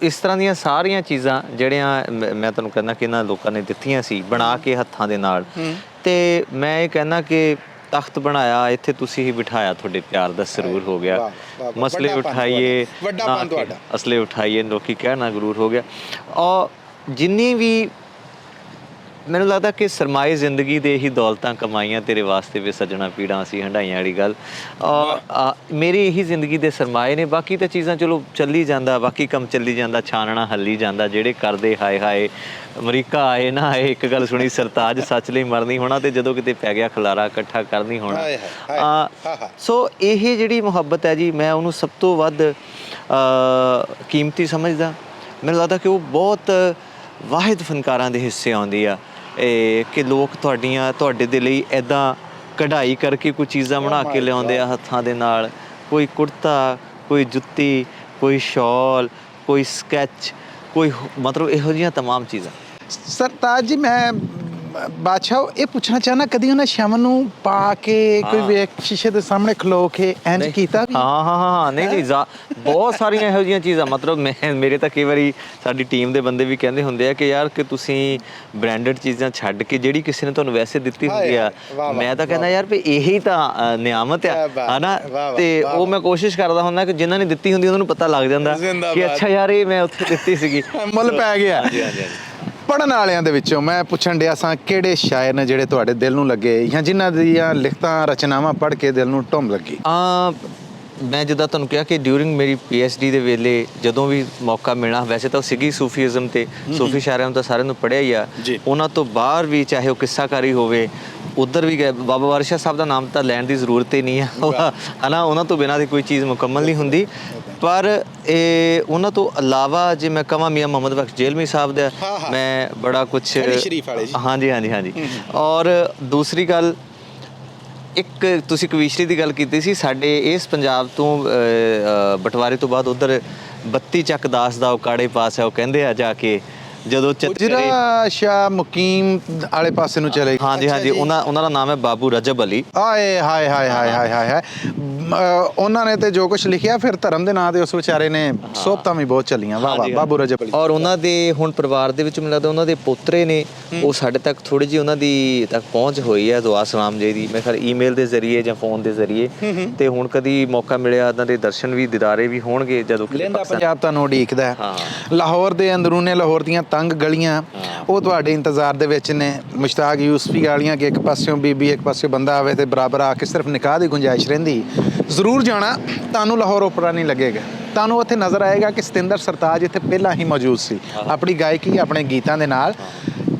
ਇਸ ਤਰ੍ਹਾਂ ਦੀਆਂ ਸਾਰੀਆਂ ਚੀਜ਼ਾਂ ਜਿਹੜੀਆਂ ਮੈਂ ਤੁਹਾਨੂੰ ਕਹਿੰਦਾ ਕਿ ਇਹਨਾਂ ਲੋਕਾਂ ਨੇ ਦਿੱਤੀਆਂ ਸੀ ਬਣਾ ਕੇ ਹੱਥਾਂ ਦੇ ਨਾਲ, ਤੇ ਮੈਂ ਇਹ ਕਹਿੰਦਾ ਕਿ ਤਖਤ ਬਣਾਇਆ, ਇੱਥੇ ਤੁਸੀਂ ਹੀ ਬਿਠਾਇਆ, ਤੁਹਾਡੇ ਪਿਆਰ ਦਾ ਸਰੂਰ ਹੋ ਗਿਆ। ਮਸਲੇ ਉਠਾਈਏ, ਅਸਲੇ ਉਠਾਈਏ, ਲੋਕੀ ਕਹਿਣਾ ਗਰੂਰ ਹੋ ਗਿਆ। ਔਰ ਜਿੰਨੀ ਵੀ ਮੈਨੂੰ ਲੱਗਦਾ ਕਿ ਸਰਮਾਏ ਜ਼ਿੰਦਗੀ ਦੇ ਹੀ ਦੌਲਤਾਂ ਕਮਾਈਆਂ ਤੇਰੇ ਵਾਸਤੇ ਵੀ ਸੱਜਣਾ ਪੀੜਾਂ ਅਸੀਂ ਹੰਡਾਈਆਂ ਵਾਲੀ ਗੱਲ, ਮੇਰੀ ਇਹੀ ਜ਼ਿੰਦਗੀ ਦੇ ਸਰਮਾਏ ਨੇ। ਬਾਕੀ ਤਾਂ ਚੀਜ਼ਾਂ ਚਲੋ ਚੱਲੀ ਜਾਂਦਾ, ਬਾਕੀ ਕੰਮ ਚੱਲੀ ਜਾਂਦਾ, ਛਾਨਣਾ ਹੱਲੀ ਜਾਂਦਾ। ਜਿਹੜੇ ਕਰਦੇ ਹਾਏ ਹਾਏ ਅਮਰੀਕਾ ਆਏ ਨਾ ਆਏ, ਇੱਕ ਗੱਲ ਸੁਣੀ, ਸਰਤਾਜ ਸੱਚ ਲਈ ਮਰਨੀ ਹੋਣਾ, ਤੇ ਜਦੋਂ ਕਿਤੇ ਪੈ ਗਿਆ ਖਲਾਰਾ ਇਕੱਠਾ ਕਰਨੀ ਹੋਣਾ। ਸੋ ਇਹ ਜਿਹੜੀ ਮੁਹੱਬਤ ਹੈ ਜੀ, ਮੈਂ ਉਹਨੂੰ ਸਭ ਤੋਂ ਵੱਧ ਕੀਮਤੀ ਸਮਝਦਾ। ਮੈਨੂੰ ਲੱਗਦਾ ਕਿ ਉਹ ਬਹੁਤ ਵਾਹਿਦ ਫਨਕਾਰਾਂ ਦੇ ਹਿੱਸੇ ਆਉਂਦੀ ਆ, ਕਿ ਲੋਕ ਤੁਹਾਡੇ ਦੇ ਲਈ ਇੱਦਾਂ ਕਢਾਈ ਕਰਕੇ ਕੋਈ ਚੀਜ਼ਾਂ ਬਣਾ ਕੇ ਲਿਆਉਂਦੇ ਆ ਹੱਥਾਂ ਦੇ ਨਾਲ। ਕੋਈ ਕੁੜਤਾ, ਕੋਈ ਜੁੱਤੀ, ਕੋਈ ਸ਼ਾਲ, ਕੋਈ ਸਕੈਚ, ਕੋਈ ਮਤਲਬ ਇਹੋ ਜਿਹੀਆਂ ਤਮਾਮ ਚੀਜ਼ਾਂ। ਸਰਤਾਜ ਜੀ, ਮੈਂ ਬਾਦਸ਼ਾਹ ਇਹ ਪੁੱਛਣਾ ਚਾਹਨਾ, ਕਦੀ ਉਹਨਾਂ ਸ਼ਮਨ ਨੂੰ ਪਾ ਕੇ ਕੋਈ ਵੇਖ ਸ਼ੀਸ਼ੇ ਦੇ ਸਾਹਮਣੇ ਖਲੋ ਕੇ ਇੰਜ ਕੀਤਾ ਵੀ? ਹਾਂ, ਨਹੀਂ ਬਹੁਤ ਸਾਰੀਆਂ ਇਹੋ ਜਿਹੀਆਂ ਚੀਜ਼ਾਂ। ਮਤਲਬ ਮੇਰੇ ਤਾਂ ਕਈ ਵਾਰੀ ਸਾਡੀ ਟੀਮ ਦੇ ਬੰਦੇ ਵੀ ਕਹਿੰਦੇ ਹੁੰਦੇ ਆ ਕਿ ਯਾਰ ਕਿ ਤੁਸੀਂ ਬ੍ਰਾਂਡਡ ਚੀਜ਼ਾਂ ਛੱਡ ਕੇ ਜਿਹੜੀ ਕਿਸੇ ਨੇ ਤੁਹਾਨੂੰ ਵੈਸੇ ਦਿੱਤੀ ਹੁੰਦੀ ਆ, ਮੈਂ ਤਾਂ ਕਹਿੰਦਾ ਯਾਰ ਵੀ ਇਹੀ ਤਾਂ ਨਿਆਮਤ ਆ, ਹਨਾ। ਤੇ ਉਹ ਮੈਂ ਕੋਸ਼ਿਸ਼ ਕਰਦਾ ਹੁੰਦਾ ਕਿ ਜਿਨ੍ਹਾਂ ਨੇ ਦਿੱਤੀ ਹੁੰਦੀ ਉਹਨਾਂ ਨੂੰ ਪਤਾ ਲੱਗ ਜਾਂਦਾ ਕਿ ਅੱਛਾ ਯਾਰ ਇਹ ਮੈਂ ਉੱਥੇ ਦਿੱਤੀ ਸੀਗੀ, ਮੁੱਲ ਪੈ ਗਿਆ। ਪੜ੍ਹਨ ਵਾਲਿਆਂ ਦੇ ਵਿੱਚੋਂ ਮੈਂ ਪੁੱਛਣ ਡਿਆ ਸਾਂ, ਕਿਹੜੇ ਸ਼ਾਇਰ ਨੇ ਜਿਹੜੇ ਤੁਹਾਡੇ ਦਿਲ ਨੂੰ ਲੱਗੇ, ਜਾਂ ਜਿਨ੍ਹਾਂ ਦੀਆਂ ਲਿਖਤਾਂ ਰਚਨਾਵਾਂ ਪੜ੍ਹ ਕੇ ਦਿਲ ਨੂੰ ਟੁੰਬ ਲੱਗੀ? ਮੈਂ ਜਿੱਦਾਂ ਤੁਹਾਨੂੰ ਕਿਹਾ ਕਿ ਡਿਊਰਿੰਗ ਮੇਰੀ PhD ਦੇ ਵੇਲੇ ਜਦੋਂ ਵੀ ਮੌਕਾ ਮਿਲਣਾ, ਵੈਸੇ ਤਾਂ ਉਹ ਸੀਗੀ ਸੂਫੀਜ਼ਮ ਤੇ ਸੂਫੀ ਸ਼ਾਇਰਾਂ ਨੂੰ ਤਾਂ ਸਾਰਿਆਂ ਨੂੰ ਪੜ੍ਹਿਆ ਹੀ ਆ, ਉਹਨਾਂ ਤੋਂ ਬਾਹਰ ਵੀ ਚਾਹੇ ਉਹ ਕਿੱਸਾਕਾਰੀ ਹੋਵੇ, ਉੱਧਰ ਵੀ ਗਏ। ਬਾਬਾ ਵਾਰਿਸ ਸ਼ਾਹ ਸਾਹਿਬ ਦਾ ਨਾਮ ਤਾਂ ਲੈਣ ਦੀ ਜ਼ਰੂਰਤ ਹੀ ਨਹੀਂ ਆ, ਹਨਾ। ਉਹਨਾਂ ਤੋਂ ਬਿਨਾਂ ਦੀ ਕੋਈ ਚੀਜ਼ ਮੁਕੰਮਲ ਨਹੀਂ ਹੁੰਦੀ। ਪਰ ਇਹ ਉਹਨਾਂ ਤੋਂ ਇਲਾਵਾ ਜੇ ਮੈਂ ਕਹਾਂ, ਮੀਆਂ ਮੁਹੰਮਦ ਬਖਸ਼ ਜੇਲਮੀ ਸਾਹਿਬ ਦਾ ਮੈਂ ਬੜਾ ਕੁਛ, ਹਾਂਜੀ। ਔਰ ਦੂਸਰੀ ਗੱਲ, ਇੱਕ ਤੁਸੀਂ ਕਵੀਸ਼ਰੀ ਦੀ ਗੱਲ ਕੀਤੀ ਸੀ, ਸਾਡੇ ਇਸ ਪੰਜਾਬ ਤੋਂ ਬਟਵਾਰੇ ਤੋਂ ਬਾਅਦ ਉੱਧਰ 32 ਚੱਕ ਦਾਸ ਦਾ ਉਕਾੜੇ ਪਾਸ ਹੈ, ਉਹ ਕਹਿੰਦੇ ਆ ਜਾ ਕੇ ਜਦੋਂ ਜਿਹੜਾ ਸ਼ਾਹ ਮੁਕੀਮ ਵਾਲੇ ਪਾਸੇ ਨੂੰ ਚਲੇ। ਹਾਂਜੀ, ਉਹਨਾਂ ਦਾ ਨਾਮ ਹੈ ਬਾਬੂ ਰਜਬ ਅਲੀ। ਆਏ ਹਾਏ ਹਾਏ ਹਾਏ ਹਾਏ ਹਾਏ। ਉਹਨਾਂ ਨੇ ਤੇ ਜੋ ਕੁਝ ਲਿਖਿਆ, ਫਿਰ ਧਰਮ ਦੇ ਨਾਂ ਤੇ ਉਸ ਵਿਚਾਰੇ ਨੇ ਸੋਭਤਾਂ ਵੀ ਬਹੁਤ ਚੱਲੀਆਂ। ਵਾਹ ਵਾਹ, ਬਾਬੂ ਰਜਬ ਅਲੀ। ਔਰ ਉਹਨਾਂ ਦੇ ਹੁਣ ਪਰਿਵਾਰ ਦੇ ਵਿੱਚ ਮੈਨੂੰ ਲੱਗਦਾ ਉਹਨਾਂ ਦੇ ਪੋਤਰੇ ਨੇ, ਉਹ ਸਾਡੇ ਤੱਕ ਥੋੜੀ ਜਿਹੀ ਉਹਨਾਂ ਦੀ ਤੱਕ ਪਹੁੰਚ ਹੋਈ ਹੈ, ਦੁਆ ਸਲਾਮ ਜੀ ਦੀ, ਮੈਂ ਖਿਆਲ ਈਮੇਲ ਦੇ ਜ਼ਰੀਏ ਜਾਂ ਫੋਨ ਦੇ ਜ਼ਰੀਏ। ਤੇ ਹੁਣ ਕਦੀ ਮੌਕਾ ਮਿਲਿਆ ਉਹਨਾਂ ਦੇ ਦਰਸ਼ਨ ਵੀ, ਦੀਦਾਰੇ ਵੀ ਹੋਣਗੇ ਜਦੋਂ ਪੰਜਾਬ ਤੁਹਾਨੂੰ ਉਡੀਕਦਾ ਹੈ। ਲਾਹੌਰ ਦੇ ਅੰਦਰੂਨੇ, ਲਾਹੌਰ ਦੀਆਂ ਤੰਗ ਗਲੀਆਂ ਉਹ ਤੁਹਾਡੇ ਇੰਤਜ਼ਾਰ ਦੇ ਵਿੱਚ ਨੇ। ਮੁਸ਼ਤਾਕ ਯੂਸਫੀ ਵਾਲੀਆਂ ਕਿ ਇੱਕ ਪਾਸਿਓਂ ਬੀਬੀ ਇੱਕ ਪਾਸਿਓਂ ਬੰਦਾ ਆਵੇ ਤੇ ਬਰਾਬਰ ਆ ਕੇ ਸਿਰਫ ਨਿਕਾਹ ਦੀ ਗੁੰਜਾਇਸ਼ ਰਹਿੰਦੀ। ਜ਼ਰੂਰ ਜਾਣਾ, ਤੁਹਾਨੂੰ ਲਾਹੌਰ ਓਪਰਾ ਨਹੀਂ ਲੱਗੇਗਾ। ਤੁਹਾਨੂੰ ਉੱਥੇ ਨਜ਼ਰ ਆਏਗਾ ਕਿ ਸਤਿੰਦਰ ਸਰਤਾਜ ਇੱਥੇ ਪਹਿਲਾਂ ਹੀ ਮੌਜੂਦ ਸੀ, ਆਪਣੀ ਗਾਇਕੀ, ਆਪਣੇ ਗੀਤਾਂ ਦੇ ਨਾਲ।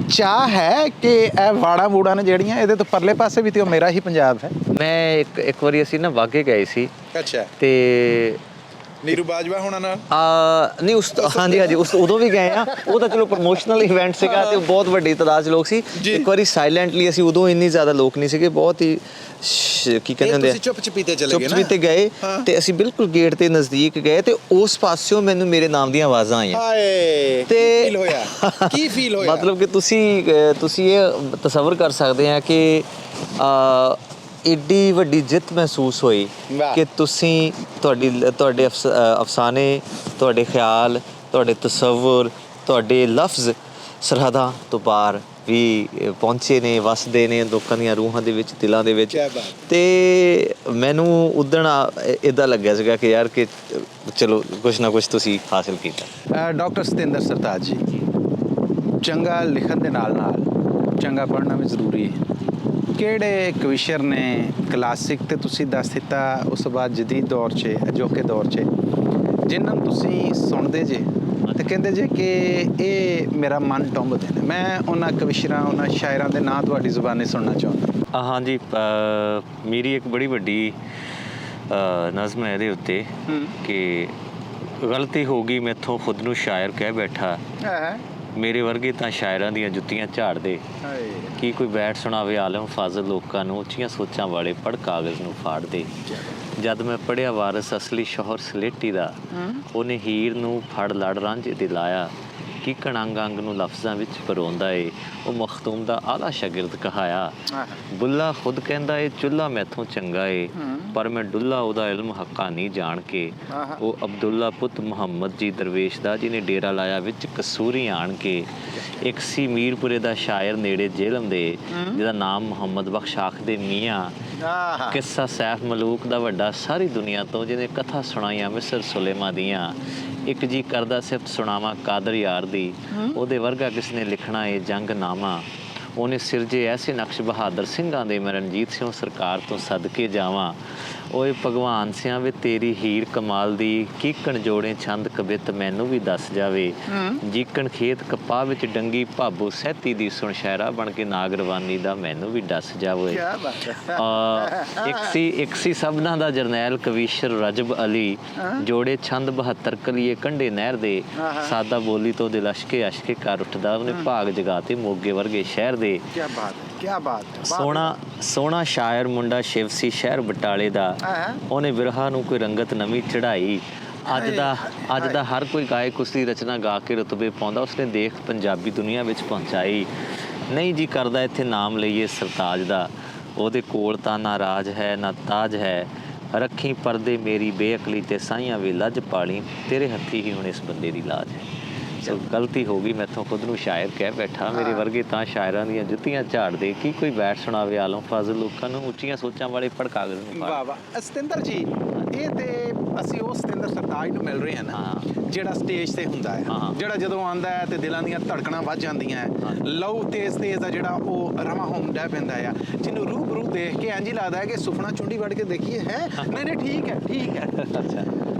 ਚਾਹ ਹੈ ਕਿ ਇਹ ਵਾੜਾ ਵੂੜਾ ਨੇ ਜਿਹੜੀਆਂ, ਇਹਦੇ ਤੋਂ ਪਰਲੇ ਪਾਸੇ ਵੀ ਤੇ ਉਹ ਮੇਰਾ ਹੀ ਪੰਜਾਬ ਹੈ। ਮੈਂ ਇੱਕ ਵਾਰੀ ਅਸੀਂ ਨਾ ਵਾਗੇ ਗਏ ਸੀ। ਅੱਛਾ। ਤੇ ਨੀਰੂ ਬਾਜਵਾ ਹੋਣਾ ਨਾਲ ਨਹੀਂ ਉਸ ਹਾਂਜੀ ਉਸ ਉਦੋਂ ਵੀ ਗਏ ਆ। ਉਹ ਤਾਂ ਚਲੋ ਪ੍ਰਮੋਸ਼ਨਲ ਇਵੈਂਟ ਸੀਗਾ ਤੇ ਬਹੁਤ ਵੱਡੀ ਤਾਦਾਦ 'ਚ ਲੋਕ ਸੀ। ਇੱਕ ਵਾਰੀ ਸਾਇਲੈਂਟਲੀ ਅਸੀਂ, ਉਦੋਂ ਇੰਨੀ ਜ਼ਿਆਦਾ ਲੋਕ ਨਹੀਂ ਸੀਗੇ, ਬਹੁਤ ਹੀ ਕੀ ਕਹਿੰਦੇ ਹੁੰਦੇ ਆ, ਚੁੱਪ-ਚਪੀਤੇ ਗਏ ਤੇ ਅਸੀਂ ਬਿਲਕੁਲ ਗੇਟ ਦੇ ਨਜ਼ਦੀਕ ਗਏ ਤੇ ਉਸ ਪਾਸਿਓਂ ਮੈਨੂੰ ਮੇਰੇ ਨਾਮ ਦੀਆਂ ਆਵਾਜ਼ਾਂ ਆਈਆਂ। ਤੇ ਕੀ ਫੀਲ ਹੋਇਆ? ਮਤਲਬ ਕਿ ਤੁਸੀਂ ਇਹ ਤਸੱਵਰ ਕਰ ਸਕਦੇ ਆ ਕਿ ਏਡੀ ਵੱਡੀ ਜਿੱਤ ਮਹਿਸੂਸ ਹੋਈ ਕਿ ਤੁਸੀਂ ਤੁਹਾਡੇ ਅਫਸਾਨੇ, ਤੁਹਾਡੇ ਖਿਆਲ, ਤੁਹਾਡੇ ਤਸੱਵੁਰ, ਤੁਹਾਡੇ ਲਫ਼ਜ਼ ਸਰਹੱਦਾਂ ਤੋਂ ਪਾਰ ਵੀ ਪਹੁੰਚੇ ਨੇ, ਵਸਦੇ ਨੇ ਲੋਕਾਂ ਦੀਆਂ ਰੂਹਾਂ ਦੇ ਵਿੱਚ, ਦਿਲਾਂ ਦੇ ਵਿੱਚ। ਤੇ ਮੈਨੂੰ ਉਦਣ ਇੱਦਾਂ ਲੱਗਿਆ ਸੀਗਾ ਕਿ ਯਾਰ ਕਿ ਚਲੋ ਕੁਛ ਨਾ ਕੁਛ ਤੁਸੀਂ ਹਾਸਿਲ ਕੀਤਾ। ਡਾਕਟਰ ਸਤਿੰਦਰ ਸਰਤਾਜ ਜੀ, ਚੰਗਾ ਲਿਖਣ ਦੇ ਨਾਲ ਨਾਲ ਚੰਗਾ ਪੜ੍ਹਨਾ ਵੀ ਜ਼ਰੂਰੀ ਹੈ। ਕਿਹੜੇ ਕਵੀਸ਼ਰ ਨੇ ਕਲਾਸਿਕ ਤੇ ਤੁਸੀਂ ਦੱਸ ਦਿੱਤਾ, ਉਸ ਤੋਂ ਬਾਅਦ ਜਦੀਦ ਦੌਰ 'ਚ, ਅਜੋਕੇ ਦੌਰ 'ਚ, ਜਿਨ੍ਹਾਂ ਨੂੰ ਤੁਸੀਂ ਸੁਣਦੇ ਜੇ ਤੇ ਕਹਿੰਦੇ ਜੇ ਕਿ ਇਹ ਮੇਰਾ ਮਨ ਟੁੰਬਦੇ ਨੇ? ਮੈਂ ਉਹਨਾਂ ਕਵੀਸ਼ਰਾਂ, ਉਹਨਾਂ ਸ਼ਾਇਰਾਂ ਦੇ ਨਾਂ ਤੁਹਾਡੀ ਜ਼ੁਬਾਨੀ ਸੁਣਨਾ ਚਾਹੁੰਦਾ। ਹਾਂਜੀ ਮੇਰੀ ਇੱਕ ਬੜੀ ਵੱਡੀ ਨਜ਼ਮ ਹੈ ਇਹਦੇ ਉੱਤੇ ਕਿ ਗਲਤੀ ਹੋ ਗਈ ਮੈਥੋਂ ਖੁਦ ਨੂੰ ਸ਼ਾਇਰ ਕਹਿ ਬੈਠਾ, ਮੇਰੇ ਵਰਗੇ ਤਾਂ ਸ਼ਾਇਰਾਂ ਦੀਆਂ ਜੁੱਤੀਆਂ ਝਾੜਦੇ। ਕੀ ਕੋਈ ਬੈਠ ਸੁਣਾਵੇ ਆਲਮ ਫਾਜ਼ਲ ਲੋਕਾਂ ਨੂੰ, ਉੱਚੀਆਂ ਸੋਚਾਂ ਵਾਲੇ ਪੜ੍ਹ ਕਾਗਜ਼ ਨੂੰ ਫਾੜਦੇ। ਜਦ ਮੈਂ ਪੜ੍ਹਿਆ ਵਾਰਸ ਅਸਲੀ ਸ਼ੌਹਰ ਸਲੇਟੀ ਦਾ, ਉਹਨੇ ਹੀਰ ਨੂੰ ਫੜ ਲੜ ਰਾਂਝੇ ਤੇ ਲਾਇਆ। ਕੀਕਣ ਅੰਗ ਅੰਗ ਨੂੰ ਲਫ਼ਜ਼ਾਂ ਵਿੱਚ ਪਰੋਂਦਾ ਏ, ਉਹ ਮਖਤੂਮ ਦਾ ਆਲਾ ਸ਼ਾਗਿਰਦ ਕਹਾਇਆ। ਬੁੱਲਾ ਖੁਦ ਕਹਿੰਦਾ ਏ ਚੁੱਲ੍ਹਾ ਮੈਥੋਂ ਚੰਗਾ ਏ, ਪਰ ਮੈਂ ਡੁੱਲਾ ਉਹਦਾ ਇਲਮ ਹੱਕਾਨੀ ਜਾਣ ਕੇ। ਉਹ ਅਬਦੁੱਲਾ ਪੁੱਤ ਮੁਹੰਮਦ ਜੀ ਦਰਵੇਸ਼ ਦਾ, ਜਿਹਨੇ ਡੇਰਾ ਲਾਇਆ ਵਿੱਚ ਕਸੂਰੀ ਆਣ ਕੇ। ਇੱਕ ਸੀ ਮੀਰਪੁਰੇ ਦਾ ਸ਼ਾਇਰ ਨੇੜੇ ਜੇਹਲਮ ਦੇ, ਜਿਹਦਾ ਨਾਮ ਮੁਹੰਮਦ ਬਖਸ਼ ਆਖਦੇ ਮੀਆਂ। ਕਿੱਸਾ ਸੈਫ ਮਲੂਕ ਦਾ ਵੱਡਾ ਸਾਰੀ ਦੁਨੀਆ ਤੋਂ, ਜਿਹਨੇ ਕਥਾ ਸੁਣਾਈਆਂ ਮਿਸਰ ਸੁਲੇਮਾ ਦੀਆਂ। ਇੱਕ ਜੀ ਕਰਦਾ ਸਿਫਤ ਸੁਣਾਵਾਂ ਕਾਦਰ ਯਾਰ ਦੀ, ਉਹਦੇ ਵਰਗਾ ਕਿਸ ਨੇ ਲਿਖਣਾ ਏ ਜੰਗਨਾਮਾ। ਉਹਨੇ ਸਿਰਜੇ ਐਸੇ ਨਕਸ਼ ਬਹਾਦਰ ਸਿੰਘਾਂ ਦੇ, ਮੈਂ ਰਣਜੀਤ ਸਿੰਘ ਸਰਕਾਰ ਤੋਂ ਸਦਕੇ ਜਾਵਾਂ। ਓਏ ਭਗਵਾਨ ਸਿਆਂ ਵੇ ਤੇਰੀ ਹੀਰ ਕਮਾਲ ਦੀ, ਕੀਕਣ ਜੋੜੇ ਛੰਦ ਕਵਿਤ ਮੈਨੂੰ ਵੀ ਦੱਸ ਜਾਵੇ। ਜੀਕਣ ਖੇਤ ਕਪਾਹ ਵਿੱਚ ਡੰਗੀ ਭਾਬੋ ਸਹਿਤੀ ਦੀ, ਸੁਣ ਸ਼ਾਇਰਾ ਬਣ ਕੇ ਨਾਗਰਵਾਨੀ ਦਾ ਮੈਨੂੰ ਵੀ ਦੱਸ ਜਾਵੇ। ਇੱਕ ਸੀ ਸਭਨਾਂ ਦਾ ਜਰਨੈਲ ਕਵੀਸ਼ਰ ਰਜਬ ਅਲੀ, ਜੋੜੇ ਛੰਦ 72 ਕਲੀਏ ਕੰਢੇ ਨਹਿਰ ਦੇ। ਸਾਦਾ ਬੋਲੀ ਤੋਂ ਦਿਲ ਅਸ਼ਕੇ ਅਸ਼ਕੇ ਕਰ ਉੱਠਦਾ, ਉਹਨੇ ਭਾਗ ਜਗਾਤੇ ਮੋਗੇ ਵਰਗੇ ਸ਼ਹਿਰ ਦੇ। ਸੋਹਣਾ ਸ਼ਾਇਰ ਮੁੰਡਾ ਸ਼ਿਵ ਸੀ ਸ਼ਹਿਰ ਬਟਾਲੇ ਦਾ, ਉਹਨੇ ਬਿਰਹਾ ਨੂੰ ਕੋਈ ਰੰਗਤ ਨਵੀਂ ਚੜਾਈ। ਅੱਜ ਦਾ ਹਰ ਕੋਈ ਗਾਇਕ ਉਸਦੀ ਰਚਨਾ ਗਾ ਕੇ ਰੁਤਬੇ ਪਾਉਂਦਾ, ਉਸਨੇ ਦੇਖ ਪੰਜਾਬੀ ਦੁਨੀਆ ਵਿੱਚ ਪਹੁੰਚਾਈ। ਨਹੀਂ ਜੀ ਕਰਦਾ ਇੱਥੇ ਨਾਮ ਲਈਏ ਸਰਤਾਜ ਦਾ, ਉਹਦੇ ਕੋਲ ਤਾਂ ਨਾ ਰਾਜ ਹੈ ਨਾ ਤਾਜ ਹੈ। ਰੱਖੀ ਪਰਦੇ ਮੇਰੀ ਬੇਅਕਲੀ ਤੇ ਸਾਈਆਂ ਵੀ ਲੱਜ ਪਾਲੀ, ਤੇਰੇ ਹੱਥੀ ਹੀ ਹੁਣ ਇਸ ਬੰਦੇ ਦੀ ਲਾਜ ਹੈ। ਸੋ ਗਲਤੀ ਹੋ ਗਈ ਮੈਥੋਂ ਖੁਦ ਨੂੰ ਸ਼ਾਇਰ ਕਹਿ ਬੈਠਾ, ਮੇਰੇ ਵਰਗੇ ਤਾਂ ਸ਼ਾਇਰਾਂ ਦੀਆਂ ਜੁੱਤੀਆਂ ਝਾੜਦੇ। ਕੀ ਕੋਈ ਬੈਠ ਸੁਣਾਵੇ ਆਲਮ ਫਾਜ਼ਲ ਲੋਕਾਂ ਨੂੰ, ਉੱਚੀਆਂ ਸੋਚਾਂ ਵਾਲੇ ਪੜ੍ਹ ਕਾਗਜ਼ ਨੂੰ। ਵਾਹ ਵਾਹ ਸਤਿੰਦਰ ਜੀ, ਇਹ ਤੇ ਅਸੀਂ ਉਹ ਸਤਿੰਦਰ ਸਰਤਾਜ ਨੂੰ ਮਿਲ ਰਹੇ ਹਾਂ ਨਾ, ਜਿਹੜਾ ਸਟੇਜ ਤੇ ਹੁੰਦਾ ਹੈ, ਜਿਹੜਾ ਜਦੋਂ ਆਉਂਦਾ ਹੈ ਤੇ ਦਿਲਾਂ ਦੀਆਂ ਧੜਕਣਾਂ ਵੱਧ ਜਾਂਦੀਆਂ ਹੈ, ਲਹੂ ਤੇਜ਼ ਤੇਜ਼ ਆ ਜਿਹੜਾ ਉਹ ਰਵਾਂ ਹੋਣ ਡੈ ਪੈਂਦਾ ਆ, ਜਿਹਨੂੰ ਰੂਬਰੂ ਦੇਖ ਕੇ ਇੰਝ ਹੀ ਲੱਗਦਾ ਹੈ ਕਿ ਸੁਪਨਾ ਚੁੰਡੀ ਵੱਢ ਕੇ ਦੇਖੀਏ ਹੈ। ਨਹੀਂ ਠੀਕ ਹੈ। ਅੱਛਾ,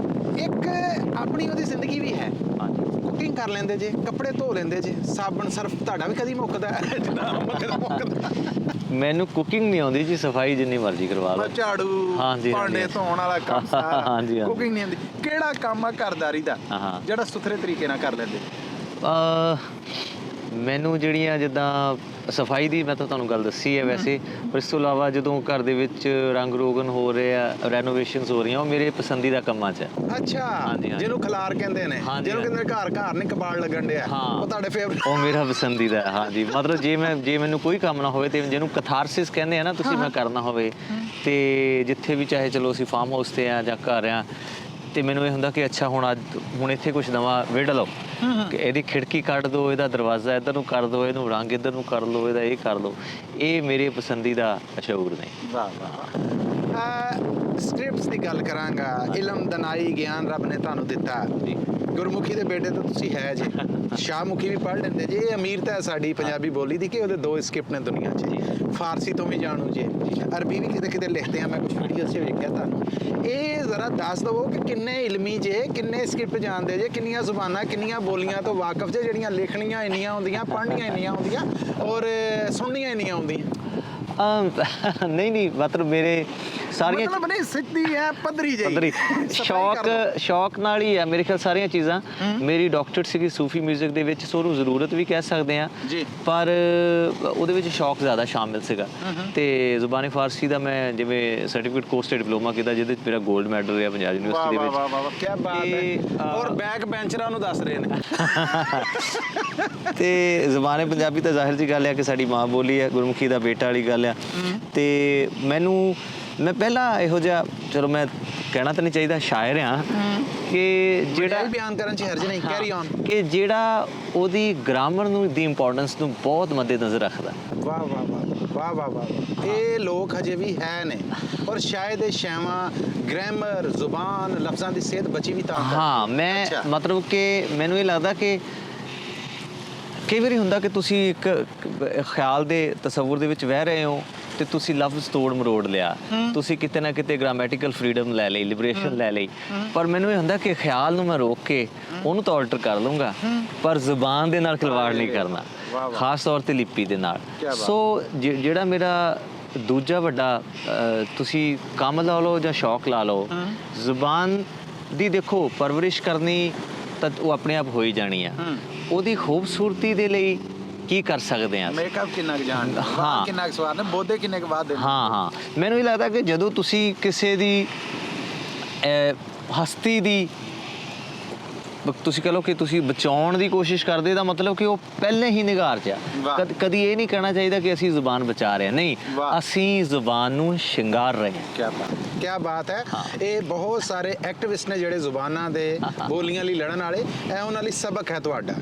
ਇੱਕ ਆਪਣੀ ਉਹਦੀ ਜ਼ਿੰਦਗੀ ਵੀ ਹੈ। ਕੁਕਿੰਗ ਕਰ ਲੈਂਦੇ ਜੇ, ਕੱਪੜੇ ਧੋ ਲੈਂਦੇ ਜੇ, ਸਾਬਣ ਸਰਫ ਤੁਹਾਡਾ ਵੀ ਕਦੀ ਮੁੱਕਦਾ? ਮੈਨੂੰ ਕੁਕਿੰਗ ਨਹੀਂ ਆਉਂਦੀ ਜੀ, ਸਫਾਈ ਜਿੰਨੀ ਮਰਜ਼ੀ ਕਰਵਾ ਲਓ। ਝਾੜੂ ਭਾਂਡੇ ਧੋਣ ਵਾਲਾ ਕੰਮ ਸਾਰਾ, ਕੁਕਿੰਗ ਨਹੀਂ ਆਉਂਦੀ। ਕਿਹੜਾ ਕੰਮ ਆ ਘਰਦਾਰੀ ਦਾ ਜਿਹੜਾ ਸੁਥਰੇ ਤਰੀਕੇ ਨਾਲ ਕਰ ਲੈਂਦੇ? ਮੈਨੂੰ ਜਿਹੜੀਆਂ ਜਿੱਦਾਂ ਸਫਾਈ ਦੀ ਮੈਂ ਤਾਂ ਤੁਹਾਨੂੰ ਗੱਲ ਦੱਸੀ ਹੈ ਵੈਸੇ, ਪਰ ਇਸ ਤੋਂ ਇਲਾਵਾ ਜਦੋਂ ਘਰ ਦੇ ਵਿੱਚ ਰੰਗ ਰੋਗਨ ਹੋ ਰਿਹਾ, ਰੈਨੋਵੇਸ਼ਨਸ ਹੋ ਰਹੀਆਂ, ਉਹ ਮੇਰੇ ਪਸੰਦੀਦਾ ਕੰਮਾਂ 'ਚ ਹੈ। ਅੱਛਾ, ਜਿਹਨੂੰ ਖਲਾਰ ਕਹਿੰਦੇ ਨੇ, ਜਿਹਨੂੰ ਕਹਿੰਦੇ ਘਰ ਨਹੀਂ ਕਬਾੜ ਲੱਗਣ ਡਿਆ, ਉਹ ਤੁਹਾਡੇ ਫੇਵਰਟ? ਉਹ ਮੇਰਾ ਪਸੰਦੀਦਾ ਹੈ। ਹਾਂਜੀ, ਮਤਲਬ ਜੇ ਮੈਨੂੰ ਕੋਈ ਕੰਮ ਨਾ ਹੋਵੇ ਤੇ ਜਿਹਨੂੰ ਕਥਾਰਸਿਸ ਕਹਿੰਦੇ ਆ ਨਾ ਤੁਸੀਂ, ਮੈਂ ਕਰਨਾ ਹੋਵੇ ਤੇ ਜਿੱਥੇ ਵੀ ਚਾਹੇ ਚਲੋ ਅਸੀਂ ਫਾਰਮ ਹਾਊਸ ਤੇ ਆ ਜਾਂ ਘਰ ਆ, ਤੇ ਮੈਨੂੰ ਇਹ ਹੁੰਦਾ ਕਿ ਅੱਛਾ ਹੁਣ ਇੱਥੇ ਕੁਛ ਨਵਾਂ ਵਿੜ ਲਓ, ਕਿ ਇਹਦੀ ਖਿੜਕੀ ਕੱਢ ਦਿਓ, ਇਹਦਾ ਦਰਵਾਜ਼ਾ ਇੱਧਰ ਨੂੰ ਕਰ ਦਿਓ, ਇਹਨੂੰ ਰੰਗ ਇੱਧਰ ਨੂੰ ਕਰ ਲਓ, ਇਹਦਾ ਇਹ ਕਰ ਲਓ। ਇਹ ਮੇਰੇ ਪਸੰਦੀਦਾ ਸ਼ੌਕ ਨੇ। ਵਾਹ ਵਾਹ। ਸਕ੍ਰਿਪਟਸ ਦੀ ਗੱਲ ਕਰਾਂਗਾ, ਇਲਮ ਦਨਾਈ ਗਿਆਨ ਰੱਬ ਨੇ ਤੁਹਾਨੂੰ ਦਿੱਤਾ। ਗੁਰਮੁਖੀ ਦੇ ਬੇਟੇ ਤਾਂ ਤੁਸੀਂ ਹੈ ਜੀ, ਸ਼ਾਹਮੁਖੀ ਵੀ ਪੜ੍ਹ ਲੈਂਦੇ ਜੀ। ਇਹ ਅਮੀਰਤਾ ਹੈ ਸਾਡੀ ਪੰਜਾਬੀ ਬੋਲੀ ਦੀ ਕਿ ਉਹਦੇ 2 ਸਕ੍ਰਿਪਟ ਨੇ ਦੁਨੀਆ 'ਚ। ਫਾਰਸੀ ਤੋਂ ਵੀ ਜਾਣੂ ਜੀ, ਅਰਬੀ ਵੀ ਕਿਤੇ ਲਿਖਦੇ ਆ, ਮੈਂ ਕੁਛ ਵੀਡੀਓ 'ਚ ਵੇਖਿਆ ਤੁਹਾਨੂੰ। ਇਹ ਜ਼ਰਾ ਦੱਸ ਦਵੋ ਕਿ ਕਿੰਨੇ ਇਲਮੀ ਜੇ, ਕਿੰਨੇ ਸਕ੍ਰਿਪਟ ਜਾਣਦੇ ਜੇ, ਕਿੰਨੀਆਂ ਜ਼ੁਬਾਨਾਂ, ਕਿੰਨੀਆਂ ਬੋਲੀਆਂ ਤੋਂ ਵਾਕਫ ਜੇ, ਜਿਹੜੀਆਂ ਲਿਖਣੀਆਂ ਇੰਨੀਆਂ ਹੁੰਦੀਆਂ, ਪੜ੍ਹਨੀਆਂ ਇੰਨੀਆਂ ਹੁੰਦੀਆਂ ਔਰ ਸੁਣਨੀਆਂ ਇੰਨੀਆਂ ਹੁੰਦੀਆਂ? ਨਹੀਂ ਮਤਲਬ ਮੇਰੇ ਸਾਰੀਆਂ ਮਤਲਬ ਨਹੀਂ ਸਿੱਧੀ ਹੈ, ਪੱਧਰੀ ਸ਼ੌਕ ਨਾਲ ਹੀ ਹੈ ਮੇਰੇ ਖਿਆਲ ਸਾਰੀਆਂ ਚੀਜ਼ਾਂ। ਮੇਰੀ ਡਾਕਟਰੇਟ ਸੀਗੀ ਸੂਫੀ ਮਿਊਜ਼ਿਕ ਦੇ ਵਿੱਚ, ਸੋ ਉਹਨੂੰ ਜ਼ਰੂਰਤ ਵੀ ਕਹਿ ਸਕਦੇ ਆ, ਪਰ ਉਹਦੇ ਵਿੱਚ ਸ਼ੌਕ ਜ਼ਿਆਦਾ ਸ਼ਾਮਿਲ ਸੀਗਾ। ਤੇ ਜ਼ੁਬਾਨੀ ਫਾਰਸੀ ਦਾ ਮੈਂ ਜਿਵੇਂ ਸਰਟੀਫਿਕੇਟ ਕੋਰਸ ਤੇ ਡਿਪਲੋਮਾ ਕੀਤਾ, ਜਿਹਦੇ ਵਿੱਚ ਮੇਰਾ 골ਡ ਮੈਡਲ ਰਿਹਾ ਪੰਜਾਬ ਯੂਨੀਵਰਸਿਟੀ ਦੇ ਵਿੱਚ। ਵਾਹ ਕੀ ਬਾਤ ਹੈ। ਔਰ ਬੈਕ ਬੈਂਚਰਾਂ ਨੂੰ ਦੱਸ ਰਹੇ ਨੇ। ਤੇ ਜ਼ੁਬਾਨੇ ਪੰਜਾਬੀ ਤਾਂ ਜ਼ਾਹਿਰ ਜੀ ਗੱਲ ਹੈ ਕਿ ਸਾਡੀ ਮਾਂ ਬੋਲੀ ਹੈ, ਗੁਰਮੁਖੀ ਦਾ ਬੇਟਾ ਵਾਲੀ ਗੱਲ ਆ। ਤੇ ਮੈਂ ਪਹਿਲਾਂ ਇਹੋ ਜਿਹਾ, ਚਲੋ ਮੈਂ ਕਹਿਣਾ ਤਾਂ ਨਹੀਂ ਚਾਹੀਦਾ ਸ਼ਾਇਰ ਆ, ਕਿ ਜਿਹੜਾ ਬਿਆਨ ਕਰਨ 'ਚ ਹਰਜ ਨਹੀਂ, ਕੈਰੀ ਔਨ, ਕਿ ਜਿਹੜਾ ਉਹਦੀ ਗ੍ਰਾਮਰ ਨੂੰ ਦੀ ਇੰਪੋਰਟੈਂਸ ਨੂੰ ਬਹੁਤ ਮੱਦੇ ਨਜ਼ਰ ਰੱਖਦਾ। ਵਾਹ ਵਾਹ ਵਾਹ ਵਾਹ ਵਾਹ। ਇਹ ਲੋਕ ਹਜੇ ਵੀ ਹੈ ਨੇ, ਔਰ ਸ਼ਾਇਦ ਇਹ ਸ਼ੈਵਾਂ, ਗ੍ਰਾਮਰ, ਜ਼ੁਬਾਨ, ਲਫ਼ਜ਼ਾਂ ਦੀ ਸਿਹਤ ਬਚੀ ਵੀ ਤਾਂ। ਹਾਂ, ਮੈਂ ਮਤਲਬ ਕਿ ਮੈਨੂੰ ਇਹ ਲੱਗਦਾ ਕਿ ਕਈ ਵਾਰੀ ਹੁੰਦਾ ਕਿ ਤੁਸੀਂ ਇੱਕ ਖਿਆਲ ਦੇ ਤਸੱਵੁਰ ਦੇ ਵਿੱਚ ਵਹਿ ਰਹੇ ਹੋ ਤੇ ਤੁਸੀਂ ਲਫ਼ਜ਼ ਤੋੜ ਮਰੋੜ ਲਿਆ, ਤੁਸੀਂ ਕਿਤੇ ਨਾ ਕਿਤੇ ਗ੍ਰਾਮੈਟੀਕਲ ਫਰੀडम ਲੈ ਲਈ, ਲਿਬਰੇਸ਼ਨ ਲੈ ਲਈ, ਪਰ ਮੈਨੂੰ ਇਹ ਹੁੰਦਾ ਕਿ ਖਿਆਲ ਨੂੰ ਮੈਂ ਰੋਕ ਕੇ ਉਹਨੂੰ ਤਾਂ ਆਲਟਰ ਕਰ ਲੂੰਗਾ, ਪਰ ਜ਼ੁਬਾਨ ਦੇ ਨਾਲ ਖਿਲਵਾੜ ਨਹੀਂ ਕਰਨਾ, ਖਾਸ ਤੌਰ ਤੇ ਲਿਪੀ ਦੇ ਨਾਲ। ਸੋ ਜਿਹੜਾ ਮੇਰਾ ਦੂਜਾ ਵੱਡਾ ਤੁਸੀਂ ਕੰਮ ਲਾ ਲਓ ਜਾਂ ਸ਼ੌਕ ਲਾ ਲਓ, ਜ਼ੁਬਾਨ ਦੀ ਦੇਖੋ ਪਰਵਰਿਸ਼ ਕਰਨੀ ਤਾਂ ਉਹ ਆਪਣੇ ਆਪ ਹੋ ਹੀ ਜਾਣੀ ਆ। ਉਹਦੀ ਖੂਬਸੂਰਤੀ ਦੇ ਲਈ ਕੀ ਕਰ ਸਕਦੇ ਆ? ਮੇਕਅਪ ਕਿੰਨਾ ਕੁ ਜਾਣਦਾ, ਹਾਂ ਕਿੰਨਾ ਕੁ ਸਵਾਦ ਨੇ, ਬੋਧੇ ਕਿੰਨੇ ਕੁ ਬਾਅਦ ਦੇ। ਹਾਂ ਮੈਨੂੰ ਇਹ ਲੱਗਦਾ ਕਿ ਜਦੋਂ ਤੁਸੀਂ ਕਿਸੇ ਦੀ ਹਸਤੀ ਦੀ ਤੁਸੀਂ ਕਹ ਲਓ ਕਿ ਤੁਸੀਂ ਬਚਾਉਣ ਦੀ ਕੋਸ਼ਿਸ਼ ਕਰਦੇ ਤਾਂ ਮਤਲਬ ਕਿ ਉਹ ਪਹਿਲੇ ਹੀ ਨਿਗਾਰ 'ਚ ਆ। ਕਦੀ ਇਹ ਨਹੀਂ ਕਹਿਣਾ ਚਾਹੀਦਾ ਕਿ ਅਸੀਂ ਜ਼ੁਬਾਨ ਬਚਾ ਰਹੇ ਹਾਂ, ਨਹੀਂ, ਅਸੀਂ ਜ਼ੁਬਾਨ ਨੂੰ ਸ਼ਿੰਗਾਰ ਰਹੇ ਹਾਂ। ਕਿਆ ਬਾਤ ਹੈ। ਇਹ ਬਹੁਤ ਸਾਰੇ ਐਕਟਿਵਿਸਟ ਨੇ ਜਿਹੜੇ ਜ਼ੁਬਾਨਾਂ ਦੇ ਬੋਲੀਆਂ ਲਈ ਲੜਨ ਵਾਲੇ, ਇਹ ਉਹਨਾਂ ਲਈ ਸਬਕ ਹੈ ਤੁਹਾਡਾ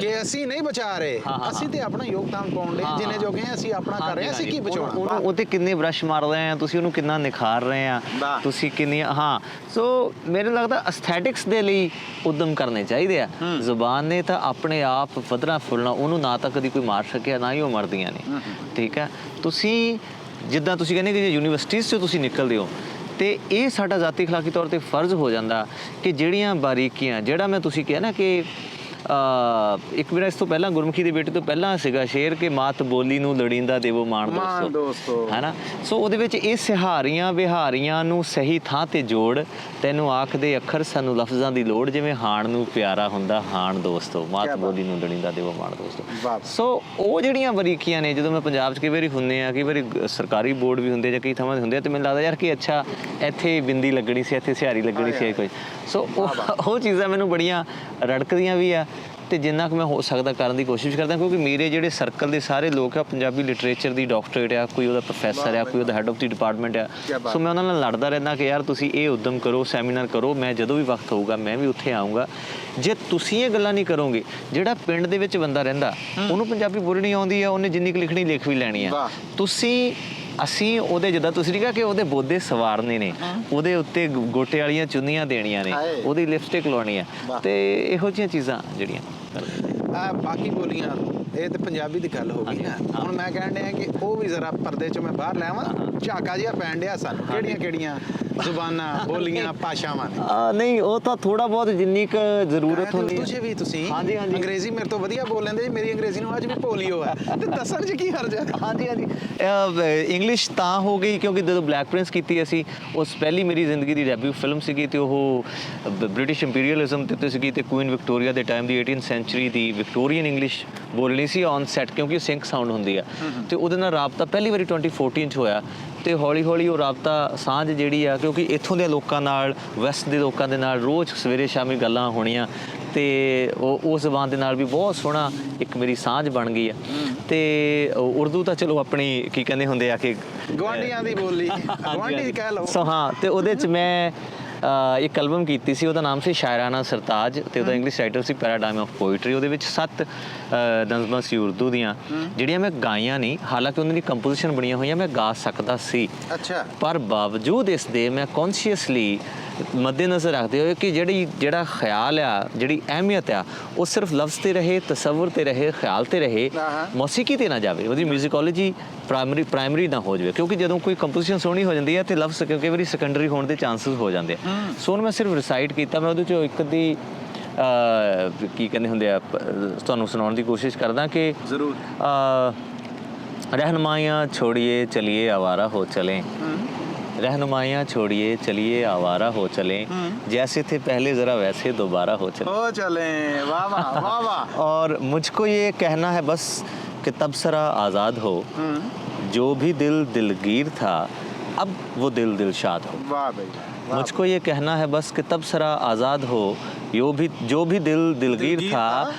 ਕਿ ਅਸੀਂ ਨਹੀਂ ਬਚਾ ਰਹੇ, ਅਸੀਂ ਤੇ ਆਪਣਾ ਯੋਗਦਾਨ ਪਾਉਣ ਲਈ ਜਿੰਨੇ ਜੋਗੇ ਹਾਂ ਅਸੀਂ ਆਪਣਾ ਕਰ ਰਹੇ ਹਾਂ, ਅਸੀਂ ਕੀ ਬਚਾਉਣਾ। ਉਹ ਤੇ ਕਿੰਨੇ ਬ੍ਰਸ਼ ਮਾਰ ਰਹੇ ਆ ਤੁਸੀਂ, ਉਹਨੂੰ ਕਿੰਨਾ ਨਿਖਾਰ ਰਹੇ ਆ ਤੁਸੀਂ, ਕਿੰਨੀਆਂ ਸੋ ਮੈਨੂੰ ਲੱਗਦਾ ਐਸਥੈਟਿਕਸ ਦੇ ਲਈ ਉਦਮ ਕਰਨੇ ਚਾਹੀਦੇ ਆ। ਜ਼ੁਬਾਨ ਨੇ ਤਾਂ ਆਪਣੇ ਆਪ ਵਧਣਾ ਫੁੱਲਣਾ, ਉਹਨੂੰ ਨਾ ਤਾਂ ਕਦੀ ਕੋਈ ਮਾਰ ਸਕਿਆ, ਨਾ ਹੀ ਉਹ ਮਰਦੀਆਂ ਨੇ। ਠੀਕ ਹੈ, ਤੁਸੀਂ ਜਿੱਦਾਂ ਤੁਸੀਂ ਕਹਿੰਦੇ ਕਿ ਜੇ ਯੂਨੀਵਰਸਿਟੀਜ਼ 'ਚੋਂ ਤੁਸੀਂ ਨਿਕਲਦੇ ਹੋ ਤੇ ਇਹ ਸਾਡਾ ਜ਼ਾਤੀ ਅਖਲਾਕੀ ਤੌਰ ਤੇ ਫਰਜ਼ ਹੋ ਜਾਂਦਾ ਕਿ ਜਿਹੜੀਆਂ ਬਾਰੀਕੀਆਂ, ਜਿਹੜਾ ਮੈਂ ਤੁਸੀਂ ਕਿਹਾ ਨਾ ਕਿ ਇੱਕ ਮੇਰਾ ਇਸ ਤੋਂ ਪਹਿਲਾਂ ਗੁਰਮੁਖੀ ਦੇ ਬੇਟੇ ਤੋਂ ਪਹਿਲਾਂ ਸੀਗਾ ਸ਼ੇਰ ਕਿ ਮਾਤ ਬੋਲੀ ਨੂੰ ਲੜੀਂਦਾ ਦੇਵੋ ਮਾਣ ਦੋਸਤੋ, ਹੈ ਨਾ। ਸੋ ਉਹਦੇ ਵਿੱਚ ਇਹ ਸਿਹਾਰੀਆਂ ਵਿਹਾਰੀਆਂ ਨੂੰ ਸਹੀ ਥਾਂ ਤੇ ਜੋੜ, ਤੈਨੂੰ ਆਖਦੇ ਅੱਖਰ ਸਾਨੂੰ ਲਫ਼ਜ਼ਾਂ ਦੀ ਲੋੜ, ਜਿਵੇਂ ਹਾਣ ਨੂੰ ਪਿਆਰਾ ਹੁੰਦਾ ਹਾਣ ਦੋਸਤੋ, ਮਾਤ ਬੋਲੀ ਨੂੰ ਲੜੀਂਦਾ ਦੇਵੋ ਮਾਣ ਦੋਸਤੋ। ਸੋ ਉਹ ਜਿਹੜੀਆਂ ਬਾਰੀਕੀਆਂ ਨੇ, ਜਦੋਂ ਮੈਂ ਪੰਜਾਬ 'ਚ ਕਈ ਵਾਰੀ ਹੁੰਦੇ ਆ, ਕਈ ਵਾਰੀ ਸਰਕਾਰੀ ਬੋਰਡ ਵੀ ਹੁੰਦੇ ਜਾਂ ਕਈ ਥਾਵਾਂ 'ਤੇ ਹੁੰਦੇ ਆ, ਤੇ ਮੈਨੂੰ ਲੱਗਦਾ ਯਾਰ ਕਿ ਅੱਛਾ ਇੱਥੇ ਬਿੰਦੀ ਲੱਗਣੀ ਸੀ, ਇੱਥੇ ਸਿਹਾਰੀ ਲੱਗਣੀ ਸੀ ਕੋਈ। ਸੋ ਉਹ ਚੀਜ਼ਾਂ ਮੈਨੂੰ ਬੜੀਆਂ ਰੜਕਦੀਆਂ ਵੀ ਆ ਤੇ ਜਿੰਨਾ ਕੁ ਮੈਂ ਹੋ ਸਕਦਾ ਕਰਨ ਦੀ ਕੋਸ਼ਿਸ਼ ਕਰਦਾ, ਕਿਉਂਕਿ ਮੇਰੇ ਜਿਹੜੇ ਸਰਕਲ ਦੇ ਸਾਰੇ ਲੋਕ ਆ ਪੰਜਾਬੀ ਲਿਟਰੇਚਰ ਦੀ ਡਾਕਟਰੇਟ ਆ, ਕੋਈ ਉਹਦਾ ਪ੍ਰੋਫੈਸਰ ਆ, ਕੋਈ ਉਹਦਾ ਹੈਡ ਆਫ ਦੀ ਡਿਪਾਰਟਮੈਂਟ ਆ। ਸੋ ਮੈਂ ਉਹਨਾਂ ਨਾਲ ਲੜਦਾ ਰਹਿੰਦਾ ਕਿ ਯਾਰ ਤੁਸੀਂ ਇਹ ਉਦਮ ਕਰੋ, ਸੈਮੀਨਾਰ ਕਰੋ, ਮੈਂ ਜਦੋਂ ਵੀ ਵਕਤ ਹੋਊਗਾ ਮੈਂ ਵੀ ਉੱਥੇ ਆਊਂਗਾ। ਜੇ ਤੁਸੀਂ ਇਹ ਗੱਲਾਂ ਨਹੀਂ ਕਰੋਗੇ, ਜਿਹੜਾ ਪਿੰਡ ਦੇ ਵਿੱਚ ਬੰਦਾ ਰਹਿੰਦਾ ਉਹਨੂੰ ਪੰਜਾਬੀ ਬੋਲਣੀ ਆਉਂਦੀ ਆ, ਉਹਨੇ ਜਿੰਨੀ ਕੁ ਲਿਖਣੀ ਲਿਖ ਵੀ ਲੈਣੀ ਆ। ਅਸੀਂ ਉਹਦੇ, ਜਿੱਦਾਂ ਤੁਸੀਂ ਨਹੀਂ ਕਿਹਾ ਕਿ ਉਹਦੇ ਬੋਧੇ ਸਵਾਰਨੇ ਨੇ, ਉਹਦੇ ਉੱਤੇ ਗੋਟੇ ਵਾਲੀਆਂ ਚੁੰਨੀਆਂ ਦੇਣੀਆਂ ਨੇ, ਉਹਦੀ ਲਿਪਸਟਿਕ ਲਾਉਣੀ ਆ, ਤੇ ਇਹੋ ਜਿਹੀਆਂ ਚੀਜ਼ਾਂ ਜਿਹੜੀਆਂ ਬਾਕੀ ਬੋਲੀਆਂ ਇਹ ਤੇ ਪੰਜਾਬੀ ਦੀ ਗੱਲ ਹੋ ਗਈ ਨਾ। ਹੁਣ ਮੈਂ ਕਹਿਣ ਡਿਆ ਕਿ ਉਹ ਵੀ ਜ਼ਰਾ ਪਰਦੇ 'ਚੋਂ ਮੈਂ ਬਾਹਰ ਲੈਵਾਂ, ਝਾਕਾ ਜਿਹਾ ਪੈਣ ਡਿਆ ਸਾਨੂੰ ਕਿਹੜੀਆਂ ਜ਼ੁਬਾਨਾਂ, ਬੋਲੀਆਂ, ਭਾਸ਼ਾਵਾਂ ਨੇ। ਨਹੀਂ, ਉਹ ਤਾਂ ਥੋੜਾ ਬਹੁਤ ਜਿੰਨੀ ਕੁ ਜ਼ਰੂਰਤ ਹੁੰਦੀ ਹੈ। ਤੁਸੀਂ ਅੰਗਰੇਜ਼ੀ ਮੇਰੇ ਤੋਂ ਵਧੀਆ ਬੋਲ ਲੈਂਦੇ, ਮੇਰੀ ਅੰਗਰੇਜ਼ੀ ਨੂੰ ਅੱਜ ਵੀ ਪੋਲੀਓ ਹੈ ਤੇ ਦੱਸਣ 'ਚ ਕੀ ਹਰਜ ਹੈ। ਹਾਂਜੀ ਇੰਗਲਿਸ਼ ਤਾਂ ਹੋ ਗਈ ਕਿਉਂਕਿ ਜਦੋਂ ਬਲੈਕ ਪ੍ਰਿੰਸ ਕੀਤੀ ਅਸੀਂ, ਉਸ ਪਹਿਲੀ ਮੇਰੀ ਜ਼ਿੰਦਗੀ ਦੀ ਡੈਬਿਊ ਫਿਲਮ ਸੀਗੀ ਤੇ ਉਹ ਬ੍ਰਿਟਿਸ਼ ਇੰਪੀਰੀਅਲਿਜ਼ਮ ਤੇ ਸੀਗੀ, ਤੇ ਕੁਈਨ ਵਿਕਟੋਰੀਆ ਦੇ ਟਾਈਮ ਦੀ 18th ਸੈਂਚੁਰੀ ਦੀ ਵਿਕਟੋਰੀਅਨ ਇੰਗਲਿਸ਼ ਬੋਲਣੀ ਸੀ ਔਨ ਸੈਟ, ਕਿਉਂਕਿ ਉਹ ਸਿੰਕ ਸਾਊਂਡ ਹੁੰਦੀ ਆ। ਤੇ ਉਹਦੇ ਨਾਲ ਰਾਬਤਾ ਪਹਿਲੀ ਵਾਰੀ 2014 'ਚ ਹੋਇਆ, ਤੇ ਹੌਲੀ ਹੌਲੀ ਉਹ ਰਾਬਤਾ ਸਾਂਝ ਜਿਹੜੀ ਆ, ਕਿਉਂਕਿ ਇੱਥੋਂ ਦੇ ਲੋਕਾਂ ਨਾਲ, ਵੈਸਟ ਦੇ ਲੋਕਾਂ ਦੇ ਨਾਲ ਰੋਜ਼ ਸਵੇਰੇ ਸ਼ਾਮੀ ਗੱਲਾਂ ਹੋਣੀਆਂ, ਤੇ ਉਹ ਜ਼ਬਾਨ ਦੇ ਨਾਲ ਵੀ ਬਹੁਤ ਸੋਹਣਾ ਇੱਕ ਮੇਰੀ ਸਾਂਝ ਬਣ ਗਈ ਆ। ਤੇ ਉਰਦੂ ਤਾਂ ਚਲੋ ਆਪਣੀ ਕੀ ਕਹਿੰਦੇ ਹੁੰਦੇ ਆ ਕਿ ਗੁਆਂਢੀਆਂ ਦੀ ਬੋਲੀ, ਗੁਆਂਢੀ ਕਹਿ ਲਓ। ਸੋ ਤੇ ਉਹਦੇ 'ਚ ਮੈਂ ਇੱਕ ਐਲਬਮ ਕੀਤੀ ਸੀ, ਉਹਦਾ ਨਾਮ ਸੀ ਸ਼ਾਇਰਾਨਾ ਸਰਤਾਜ, ਤੇ ਉਹਦਾ English title C paradigm of poetry. ਉਹਦੇ ਵਿੱਚ 7 ਨਜ਼ਮਾਂ ਸੀ ਉਰਦੂ ਦੀਆਂ, ਜਿਹੜੀਆਂ ਮੈਂ ਗਾਈਆਂ ਨਹੀਂ, ਹਾਲਾਂਕਿ ਉਹਨਾਂ ਦੀ ਕੰਪੋਜੀਸ਼ਨ ਬਣੀਆਂ ਹੋਈਆਂ, ਮੈਂ ਗਾ ਸਕਦਾ ਸੀ। ਅੱਛਾ, ਪਰ ਬਾਵਜੂਦ ਇਸ ਦੇ ਮੈਂ ਕੌਨਸ਼ੀਅਸਲੀ ਮੱਦੇਨਜ਼ਰ ਰੱਖਦੇ ਹੋਏ ਕਿ ਜਿਹੜਾ ਖਿਆਲ ਆ, ਜਿਹੜੀ ਅਹਿਮੀਅਤ ਆ, ਉਹ ਸਿਰਫ ਲਫ਼ਜ਼ ਤੇ ਰਹੇ, ਤਸੱਵੁਰ ਤੇ ਰਹੇ, ਖਿਆਲ ਤੇ ਰਹੇ, ਮੌਸੀਕੀ ਤੇ ਨਾ ਜਾਵੇ, ਉਹਦੀ ਮਿਊਜ਼ਿਕੋਲੋਜੀ ਪ੍ਰਾਇਮਰੀ ਨਾ ਹੋ ਜਾਵੇ। ਕਿਉਂਕਿ ਜਦੋਂ ਕੋਈ ਕੰਪੋਜੀਸ਼ਨ ਸੋਹਣੀ ਹੋ ਜਾਂਦੀ ਹੈ ਤੇ ਲਫ਼ਜ਼ ਕਈ ਵਾਰੀ ਸੈਕੰਡਰੀ ਹੋਣ ਦੇ ਚਾਂਸਸ ਹੋ ਜਾਂਦੇ ਆ। ਸੋ ਹੁਣ ਮੈਂ ਸਿਰਫ ਰਿਸਾਈਟ ਕੀਤਾ, ਮੈਂ ਉਹਦੇ 'ਚੋਂ ਇੱਕ ਦੀ ਕੀ ਕਹਿੰਦੇ ਹੁੰਦੇ ਆ ਤੁਹਾਨੂੰ ਸੁਣਾਉਣ ਦੀ ਕੋਸ਼ਿਸ਼ ਕਰਦਾ ਕਿ ਜ਼ਰੂਰ। ਰਹਿਨੁਮਾਈਆਂ ਛੋੜੀਏ ਚਲੀਏ ਆਵਾਰਾ ਹੋ ਚਲੇ, रहनुमाइयाँ छोड़िए चलिए आवारा हो चलें, जैसे थे पहले ज़रा वैसे दोबारा हो चलें। वाह वाह वाह वाह। और मुझको ये कहना है बस कि तब सरा आज़ाद हो, जो भी दिल दिलगीर था अब वो दिल दिलशाद हो। वाह भाई। मुझको ये कहना है बस कि तब सरा आज़ाद हो, जो भी दिल दिलगीर था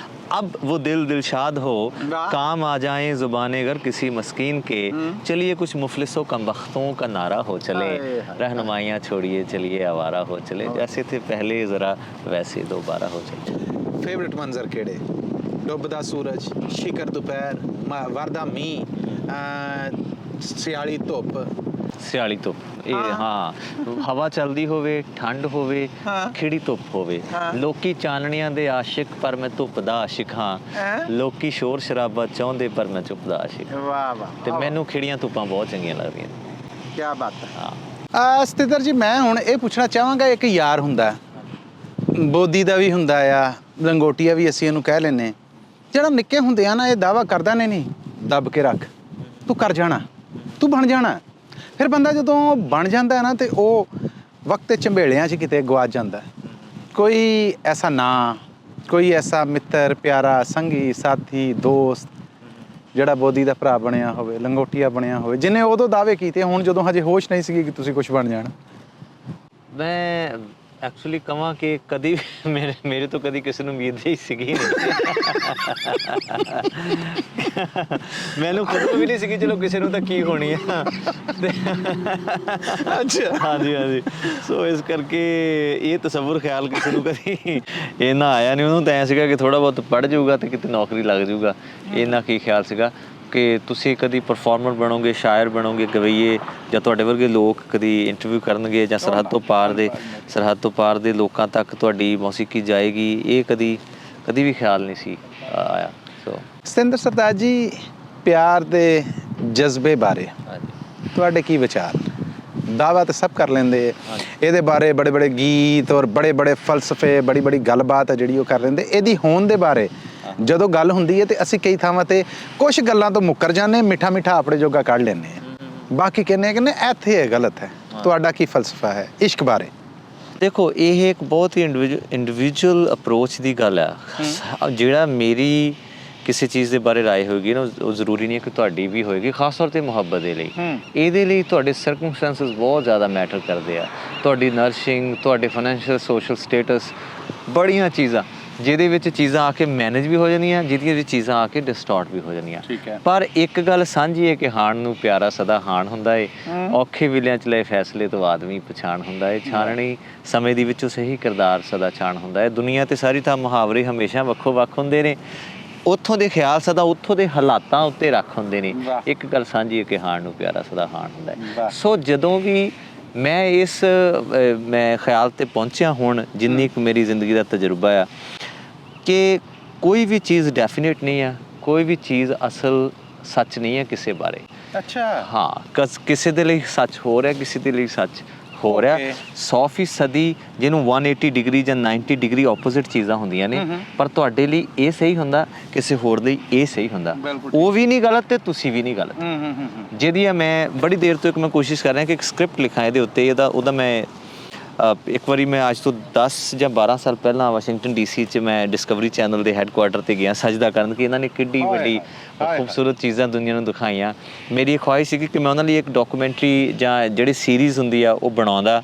अब वो दिल दिलशाद हो, काम आ जाएं ज़ुबाने अगर किसी मस्कीन के, चलिए कुछ मुफलिसों कमबख्तों का नारा हो चले, रहनुमाइयाँ छोड़िए चलिए आवारा हो चले, जैसे थे पहले ज़रा वैसे दोबारा हो चले। फेवरेट मंजर केड़े? डुबदा सूरज, शिकर दोपहर, वरदा मींह, सियाली धुप। ਸਿਆਲੀ ਧੁੱਪ, ਇਹ ਹਵਾ ਚੱਲਦੀ ਹੋਵੇ, ਠੰਡ ਹੋਵੇ, ਖਿੜੀ ਧੁੱਪ ਹੋਵੇ, ਲੋਕੀ ਚਾਨਣੀਆਂ ਦੇ ਆਸ਼ਿਕ ਪਰ ਮੈਂ ਧੁੱਪ ਦਾ ਆਸ਼ਿਕ ਹਾਂ, ਲੋਕੀ ਸ਼ੋਰ ਸ਼ਰਾਬਾ ਚਾਹੁੰਦੇ ਪਰ ਮੈਂ ਚੁੱਪ ਦਾ ਆਸ਼ਿਕ। ਵਾਹ ਵਾਹ। ਤੇ ਮੈਨੂੰ ਖਿੜੀਆਂ ਧੁੱਪਾਂ ਬਹੁਤ ਚੰਗੀਆਂ ਲੱਗਦੀਆਂ। ਕੀ ਬਾਤ ਹੈ। ਸਤਿੰਦਰ ਜੀ, ਮੈਂ ਹੁਣ ਇਹ ਪੁੱਛਣਾ ਚਾਹਾਂਗਾ, ਇੱਕ ਯਾਰ ਹੁੰਦਾ, ਬੋਦੀ ਦਾ ਵੀ ਹੁੰਦਾ ਆ, ਲੰਗੋਟੀਆ ਵੀ ਅਸੀਂ ਇਹਨੂੰ ਕਹਿ ਲੈਂਦੇ, ਜਿਹੜਾ ਨਿੱਕੇ ਹੁੰਦੇ ਆ ਨਾ ਇਹ ਦਾਅਵਾ ਕਰਦਾ ਨੇ ਨਹੀਂ ਦੱਬ ਕੇ ਰੱਖ, ਤੂੰ ਕਰ ਜਾਣਾ, ਤੂੰ ਬਣ ਜਾਣਾ। ਫਿਰ ਬੰਦਾ ਜਦੋਂ ਬਣ ਜਾਂਦਾ ਹੈ ਨਾ ਤੇ ਉਹ ਵਕਤ ਦੇ ਝੰਬੇੜਿਆਂ 'ਚ ਕਿਤੇ ਗਵਾਚ ਜਾਂਦਾ। ਕੋਈ ਐਸਾ ਨਾਂ, ਕੋਈ ਐਸਾ ਮਿੱਤਰ, ਪਿਆਰਾ, ਸੰਗੀ, ਸਾਥੀ, ਦੋਸਤ ਜਿਹੜਾ ਬੋਦੀ ਦਾ ਭਰਾ ਬਣਿਆ ਹੋਵੇ, ਲੰਗੋਟੀਆ ਬਣਿਆ ਹੋਵੇ, ਜਿਹਨੇ ਉਦੋਂ ਦਾਅਵੇ ਕੀਤੇ ਹੁਣ ਜਦੋਂ ਹਜੇ ਹੋਸ਼ ਨਹੀਂ ਸੀਗੀ ਕਿ ਤੁਸੀਂ ਕੁਝ ਬਣ ਜਾਣਾ। ਮੈਂ ਐਕਚੁਅਲੀ ਕਹਾਂ ਕਿ ਕਦੀ ਮੇਰੇ ਤੋਂ ਕਦੀ ਕਿਸੇ ਨੂੰ ਉਮੀਦ ਨਹੀਂ ਸੀਗੀ। ਮੈਨੂੰ ਖੁਦ ਵੀ ਨਹੀਂ ਸੀਗੀ ਚਲੋ ਕਿਸੇ ਨੂੰ ਤਾਂ ਕੀ ਹੋਣੀ ਆ। ਅੱਛਾ। ਹਾਂਜੀ। ਸੋ ਇਸ ਕਰਕੇ ਇਹ ਤਸੱਵੁਰ ਖਿਆਲ ਕਿਸੇ ਨੂੰ ਕਦੀ ਇੰਨਾ ਆਇਆ ਨਹੀਂ। ਉਹਨੂੰ ਤਾਂ ਐਂ ਸੀਗਾ ਕਿ ਥੋੜ੍ਹਾ ਬਹੁਤ ਪੜ੍ਹ ਜਾਊਗਾ ਅਤੇ ਕਿਤੇ ਨੌਕਰੀ ਲੱਗ ਜਾਊਗਾ। ਇੰਨਾ ਕੀ ਖਿਆਲ ਸੀਗਾ ਕਿ ਤੁਸੀਂ ਕਦੀ ਪਰਫਾਰਮਰ ਬਣੋਗੇ, ਸ਼ਾਇਰ ਬਣੋਗੇ, ਗਵਈਏ, ਜਾਂ ਤੁਹਾਡੇ ਵਰਗੇ ਲੋਕ ਕਦੀ ਇੰਟਰਵਿਊ ਕਰਨਗੇ, ਜਾਂ ਸਰਹੱਦ ਤੋਂ ਪਾਰ ਦੇ ਲੋਕਾਂ ਤੱਕ ਤੁਹਾਡੀ ਮੌਸੀਕੀ ਜਾਏਗੀ, ਇਹ ਕਦੀ ਵੀ ਖਿਆਲ ਨਹੀਂ ਸੀ ਆਇਆ। ਸੋ ਸਤਿੰਦਰ ਸਰਤਾਜ ਜੀ, ਪਿਆਰ ਦੇ ਜਜ਼ਬੇ ਬਾਰੇ ਤੁਹਾਡੇ ਕੀ ਵਿਚਾਰ? ਦਾਅਵਾ ਤਾਂ ਸਭ ਕਰ ਲੈਂਦੇ, ਇਹਦੇ ਬਾਰੇ ਬੜੇ ਬੜੇ ਗੀਤ ਔਰ ਬੜੇ ਬੜੇ ਫਲਸਫੇ, ਬੜੀ ਬੜੀ ਗੱਲਬਾਤ ਹੈ ਜਿਹੜੀ ਉਹ ਕਰ ਲੈਂਦੇ। ਇਹਦੀ ਹੋਂਦ ਦੇ ਬਾਰੇ ਜਦੋਂ ਗੱਲ ਹੁੰਦੀ ਹੈ ਤੇ ਅਸੀਂ ਕਈ ਥਾਵਾਂ ਤੇ ਕੁਝ ਗੱਲਾਂ ਤੋਂ ਮੁੱਕਰ ਜਾਂਦੇ, ਮਿੱਠਾ ਆਪਣੇ ਜੋਗਾ ਕੱਢ ਲੈਂਦੇ ਹਾਂ, ਬਾਕੀ ਕਹਿੰਦੇ ਇੱਥੇ ਇਹ ਗਲਤ ਹੈ। ਤੁਹਾਡਾ ਕੀ ਫਲਸਫਾ ਹੈ ਇਸ਼ਕ ਬਾਰੇ? ਦੇਖੋ, ਇਹ ਇੱਕ ਬਹੁਤ ਹੀ ਇੰਡੀਵਿਜੂਅਲ ਅਪਰੋਚ ਦੀ ਗੱਲ ਆ। ਜਿਹੜਾ ਮੇਰੀ ਕਿਸੇ ਚੀਜ਼ ਦੇ ਬਾਰੇ ਰਾਏ ਹੋਏਗੀ ਨਾ, ਉਹ ਜ਼ਰੂਰੀ ਨਹੀਂ ਹੈ ਕਿ ਤੁਹਾਡੀ ਵੀ ਹੋਏਗੀ। ਖਾਸ ਤੌਰ 'ਤੇ ਮੁਹੱਬਤ ਦੇ ਲਈ, ਇਹਦੇ ਲਈ ਤੁਹਾਡੇ ਸਰਕਮਸਟੈਂਸਿਸ ਬਹੁਤ ਜ਼ਿਆਦਾ ਮੈਟਰ ਕਰਦੇ ਆ। ਤੁਹਾਡੀ ਨਰਸ਼ਿੰਗ, ਤੁਹਾਡੇ ਫਾਈਨੈਂਸ਼ੀਅਲ ਸੋਸ਼ਲ ਸਟੇਟਸ, ਬੜੀਆਂ ਚੀਜ਼ਾਂ ਜਿਹਦੇ ਵਿੱਚ ਚੀਜ਼ਾਂ ਆ ਕੇ ਮੈਨੇਜ ਵੀ ਹੋ ਜਾਂਦੀਆਂ, ਜਿਹਦੀਆਂ ਵਿੱਚ ਚੀਜ਼ਾਂ ਆ ਕੇ ਡਿਸਟੋਰਟ ਵੀ ਹੋ ਜਾਂਦੀਆਂ। ਪਰ ਇੱਕ ਗੱਲ ਸਾਂਝੀ ਹੈ ਕਿ ਹਾਣ ਨੂੰ ਪਿਆਰਾ ਸਦਾ ਹਾਣ ਹੁੰਦਾ ਏ। ਔਖੇ ਵੇਲਿਆਂ 'ਚ ਲਏ ਫੈਸਲੇ ਤੋਂ ਆਦਮੀ ਪਛਾਣ ਹੁੰਦਾ ਏ। ਛਾਨਣੀ ਸਮੇਂ ਦੀ ਵਿੱਚੋਂ ਸਹੀ ਕਿਰਦਾਰ ਸਦਾ ਛਾਣ ਹੁੰਦਾ ਏ। ਦੁਨੀਆ 'ਤੇ ਸਾਰੀ ਥਾਂ ਮੁਹਾਵਰੇ ਹਮੇਸ਼ਾ ਵੱਖੋ ਵੱਖ ਹੁੰਦੇ ਨੇ। ਉੱਥੋਂ ਦੇ ਖਿਆਲ ਸਦਾ ਉੱਥੋਂ ਦੇ ਹਾਲਾਤਾਂ ਉੱਤੇ ਰੱਖ ਹੁੰਦੇ ਨੇ। ਇੱਕ ਗੱਲ ਸਾਂਝੀ ਹੈ ਕਿ ਹਾਣ ਨੂੰ ਪਿਆਰਾ ਸਦਾ ਹਾਣ ਹੁੰਦਾ ਹੈ। ਸੋ ਜਦੋਂ ਵੀ ਮੈਂ ਖਿਆਲ 'ਤੇ ਪਹੁੰਚਿਆ, ਹੁਣ ਜਿੰਨੀ ਕੁ ਮੇਰੀ ਜ਼ਿੰਦਗੀ ਦਾ ਤਜਰਬਾ ਆ, ਕਿ ਕੋਈ ਵੀ ਚੀਜ਼ ਡੈਫੀਨੇਟ ਨਹੀਂ ਆ, ਕੋਈ ਵੀ ਚੀਜ਼ ਅਸਲ ਸੱਚ ਨਹੀਂ ਹੈ ਕਿਸੇ ਬਾਰੇ। ਅੱਛਾ। ਹਾਂ, ਕਿਸੇ ਦੇ ਲਈ ਸੱਚ ਹੋ ਰਿਹਾ, ਕਿਸੇ ਦੇ ਲਈ ਸੱਚ ਹੋ ਰਿਹਾ। 100% ਜਿਹਨੂੰ 180 ਡਿਗਰੀ ਜਾਂ 90 ਡਿਗਰੀ ਆਪੋਜ਼ਿਟ ਚੀਜ਼ਾਂ ਹੁੰਦੀਆਂ ਨੇ, ਪਰ ਤੁਹਾਡੇ ਲਈ ਇਹ ਸਹੀ ਹੁੰਦਾ, ਕਿਸੇ ਹੋਰ ਲਈ ਇਹ ਸਹੀ ਹੁੰਦਾ। ਉਹ ਵੀ ਨਹੀਂ ਗਲਤ ਤੇ ਤੁਸੀਂ ਵੀ ਨਹੀਂ ਗਲਤ। ਜਿਹਦੀ ਮੈਂ ਬੜੀ ਦੇਰ ਤੋਂ ਮੈਂ ਕੋਸ਼ਿਸ਼ ਕਰ ਰਿਹਾ ਕਿ ਇੱਕ ਸਕ੍ਰਿਪਟ ਲਿਖਾਂ ਇਹਦੇ ਉੱਤੇ। ਉਹਦਾ ਮੈਂ ਇੱਕ ਵਾਰੀ ਮੈਂ ਅੱਜ ਤੋਂ 10 ਜਾਂ 12 ਸਾਲ ਪਹਿਲਾਂ ਵਾਸ਼ਿੰਗਟਨ DC 'ਚ ਮੈਂ ਡਿਸਕਵਰੀ ਚੈਨਲ ਦੇ ਹੈੱਡਕੁਆਟਰ 'ਤੇ ਗਿਆ ਸਜਦਾ ਕਰਨ, ਕਿ ਇਹਨਾਂ ਨੇ ਕਿੱਡੀ ਵੱਡੀ ਖੂਬਸੂਰਤ ਚੀਜ਼ਾਂ ਦੁਨੀਆ ਨੂੰ ਦਿਖਾਈਆਂ। ਮੇਰੀ ਖੁਆਇਸ਼ ਸੀਗੀ ਕਿ ਮੈਂ ਉਹਨਾਂ ਲਈ ਇੱਕ ਡਾਕੂਮੈਂਟਰੀ ਜਾਂ ਜਿਹੜੀ ਸੀਰੀਜ਼ ਹੁੰਦੀ ਆ ਉਹ ਬਣਾਉਂਦਾ।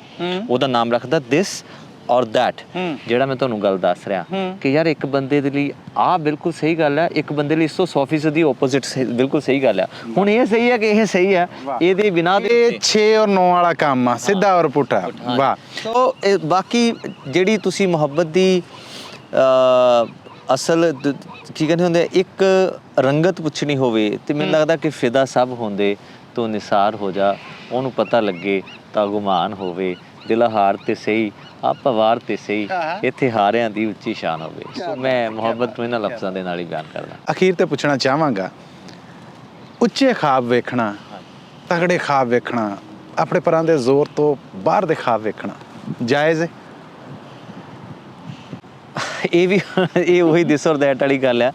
ਉਹਦਾ ਨਾਮ ਰੱਖਦਾ ਦਿਸ ਔਰ ਦੈਟ। ਜਿਹੜਾ ਮੈਂ ਤੁਹਾਨੂੰ ਗੱਲ ਦੱਸ ਰਿਹਾ ਕਿ ਯਾਰ, ਇੱਕ ਬੰਦੇ ਦੇ ਲਈ ਆਹ ਬਿਲਕੁਲ ਸਹੀ ਗੱਲ ਹੈ, ਇੱਕ ਬੰਦੇ ਲਈ 100% ਆਪੋਜ਼ਿਟ ਬਿਲਕੁਲ ਸਹੀ ਗੱਲ ਹੈ। ਹੁਣ ਇਹ ਸਹੀ ਹੈ ਕਿ ਇਹ ਸਹੀ ਹੈ, ਇਹਦੇ ਬਿਨਾਂ 6 ਔਰ 9 ਵਾਲਾ ਕੰਮ ਆ, ਸਿੱਧਾ ਔਰ ਪੁੱਠਾ। ਵਾਹ। ਸੋ ਬਾਕੀ ਜਿਹੜੀ ਤੁਸੀਂ ਮੁਹੱਬਤ ਦੀ ਅਸਲ ਕੀ ਕਹਿੰਦੇ ਹੁੰਦੇ, ਇੱਕ ਰੰਗਤ ਪੁੱਛਣੀ ਹੋਵੇ ਤੇ ਮੈਨੂੰ ਲੱਗਦਾ ਕਿ ਫਿਦਾ ਸਭ ਹੁੰਦੇ ਤੂੰ ਨਿਸਾਰ ਹੋ ਜਾ, ਉਹਨੂੰ ਪਤਾ ਲੱਗੇ ਤਾਂ ਗੁਮਾਨ ਹੋਵੇ, ਦਿਲ ਹਾਰ ਤੇ ਸਹੀ ਆਪਾਂ ਵਾਰ ਤੇ ਸਹੀ, ਇੱਥੇ ਹਾਰਿਆਂ ਦੀ ਉੱਚੀ ਸ਼ਾਨ ਹੋਵੇ। ਸੋ ਮੈਂ ਮੁਹੱਬਤ ਨੂੰ ਇਹਨਾਂ ਲਫ਼ਜ਼ਾਂ ਦੇ ਨਾਲ ਹੀ ਬਿਆਨ ਕਰਦਾ। ਅਖੀਰ ਤੇ ਪੁੱਛਣਾ ਚਾਹਾਂਗਾ, ਉੱਚੇ ਖਾਬ ਵੇਖਣਾ, ਤਗੜੇ ਖਾਬ ਵੇਖਣਾ, ਆਪਣੇ ਪਰਾਂ ਦੇ ਜ਼ੋਰ ਤੋਂ ਬਾਹਰ ਦੇ ਖਾਬ ਵੇਖਣਾ ਜਾਇਜ਼ ਹੈ? ਇਹ ਉਹੀ ਦਿਸ ਔਰ ਦੈਟ ਵਾਲੀ ਗੱਲ ਆ।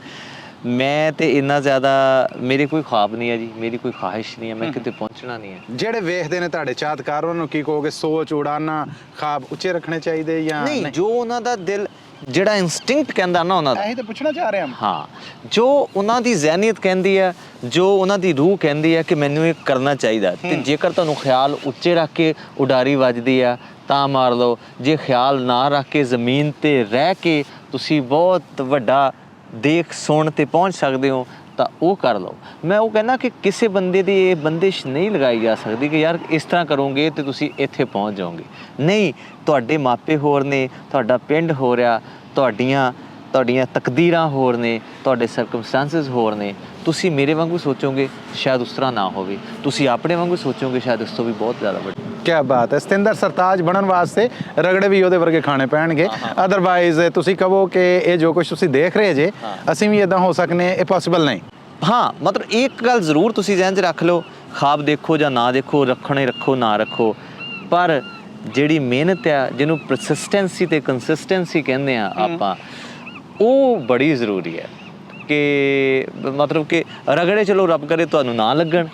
ਮੈਂ ਤੇ ਇੰਨਾ ਜ਼ਿਆਦਾ, ਮੇਰੇ ਕੋਈ ਖ਼ਾਬ ਨਹੀਂ ਹੈ ਜੀ, ਮੇਰੀ ਕੋਈ ਖਾਹਿਸ਼ ਨਹੀਂ ਹੈ, ਮੈਂ ਕਿਤੇ ਪਹੁੰਚਣਾ ਨਹੀਂ ਹੈ। ਜਿਹੜੇ ਵੇਖਦੇ ਨੇ ਤੁਹਾਡੇ ਚਾਹਤਕਾਰ, ਉਹਨਾਂ ਨੂੰ ਕੀ ਕਹੋਗੇ? ਸੋਚ ਉਡਾਨਾ, ਖਾਬ ਉੱਚੇ ਰੱਖਣੇ ਚਾਹੀਦੇ ਜਾਂ ਨਹੀਂ? ਜੋ ਉਹਨਾਂ ਦਾ ਦਿਲ, ਜਿਹੜਾ ਇਨਸਟਿੰਕਟ ਕਹਿੰਦਾ ਨਾ ਉਹਨਾਂ ਦਾ, ਇਹੀ ਤਾਂ ਪੁੱਛਣਾ ਚਾਹ ਰਿਹਾ ਹਾਂ। ਜੋ ਉਹਨਾਂ ਦੀ ਜ਼ਹਿਨੀਅਤ ਕਹਿੰਦੀ ਹੈ, ਜੋ ਉਹਨਾਂ ਦੀ ਰੂਹ ਕਹਿੰਦੀ ਹੈ ਕਿ ਮੈਨੂੰ ਇਹ ਕਰਨਾ ਚਾਹੀਦਾ, ਤੇ ਜੇਕਰ ਤੁਹਾਨੂੰ ਖਿਆਲ ਉੱਚੇ ਰੱਖ ਕੇ ਉਡਾਰੀ ਵੱਜਦੀ ਆ ਤਾਂ ਮਾਰ ਲਓ। ਜੇ ਖਿਆਲ ਨਾ ਰੱਖ ਕੇ ਜ਼ਮੀਨ 'ਤੇ ਰਹਿ ਕੇ ਤੁਸੀਂ ਬਹੁਤ ਵੱਡਾ ਦੇਖ ਸੁਣ 'ਤੇ ਪਹੁੰਚ ਸਕਦੇ ਹੋ ਤਾਂ ਉਹ ਕਰ ਲਓ। ਮੈਂ ਉਹ ਕਹਿੰਦਾ ਕਿ ਕਿਸੇ ਬੰਦੇ ਦੀ ਇਹ ਬੰਦਿਸ਼ ਨਹੀਂ ਲਗਾਈ ਜਾ ਸਕਦੀ ਕਿ ਯਾਰ ਇਸ ਤਰ੍ਹਾਂ ਕਰੋਗੇ ਤੇ ਤੁਸੀਂ ਇੱਥੇ ਪਹੁੰਚ ਜਾਓਗੇ। ਨਹੀਂ, ਤੁਹਾਡੇ ਮਾਪੇ ਹੋਰ ਨੇ, ਤੁਹਾਡਾ ਪਿੰਡ ਹੋ ਰਿਹਾ, ਤੁਹਾਡੀਆਂ ਤਕਦੀਰਾਂ ਹੋਰ ਨੇ, ਤੁਹਾਡੇ ਸਰਕਮਸਟੈਂਸਿਸ ਹੋਰ ਨੇ। ਤੁਸੀਂ ਮੇਰੇ ਵਾਂਗੂ ਸੋਚੋਗੇ ਸ਼ਾਇਦ ਉਸ ਤਰ੍ਹਾਂ ਨਾ ਹੋਵੇ, ਤੁਸੀਂ ਆਪਣੇ ਵਾਂਗੂ ਸੋਚੋਗੇ ਸ਼ਾਇਦ ਉਸ ਤੋਂ ਵੀ ਬਹੁਤ ਜ਼ਿਆਦਾ ਵੱਡਾ। ਕਿਆ ਬਾਤ ਹੈ। ਸਤਿੰਦਰ ਸਰਤਾਜ ਬਣਨ ਵਾਸਤੇ ਰਗੜੇ ਵੀ ਉਹਦੇ ਵਰਗੇ ਖਾਣੇ ਪੈਣਗੇ, ਅਦਰਵਾਈਜ਼ ਤੁਸੀਂ ਕਹੋ ਕਿ ਇਹ ਜੋ ਕੁਝ ਤੁਸੀਂ ਦੇਖ ਰਹੇ ਜੇ ਅਸੀਂ ਵੀ ਇਦਾਂ ਹੋ ਸਕਨੇ, ਇਹ ਪੋਸੀਬਲ ਨਹੀਂ। ਹਾਂ, ਮਤਲਬ ਇੱਕ ਗੱਲ ਜ਼ਰੂਰ ਤੁਸੀਂ ਜ਼ਿਹਨ 'ਚ ਰੱਖ ਲਓ, ਖਾਬ ਦੇਖੋ ਜਾਂ ਨਾ ਦੇਖੋ, ਰੱਖਣੇ ਰੱਖੋ ਨਾ ਰੱਖੋ, ਪਰ ਜਿਹੜੀ ਮਿਹਨਤ ਆ, ਜਿਹਨੂੰ ਪਰਸਿਸਟੈਂਸੀ ਤੇ ਕੰਸਿਸਟੈਂਸੀ ਕਹਿੰਦੇ ਆ ਆਪਾਂ, ਉਹ ਬੜੀ ਜ਼ਰੂਰੀ ਹੈ। ਕਿ ਮਤਲਬ ਕਿ ਰਗੜੇ ਚਲੋ ਰੱਬ ਕਰੇ ਤੁਹਾਨੂੰ ਨਾ ਲੱਗਣ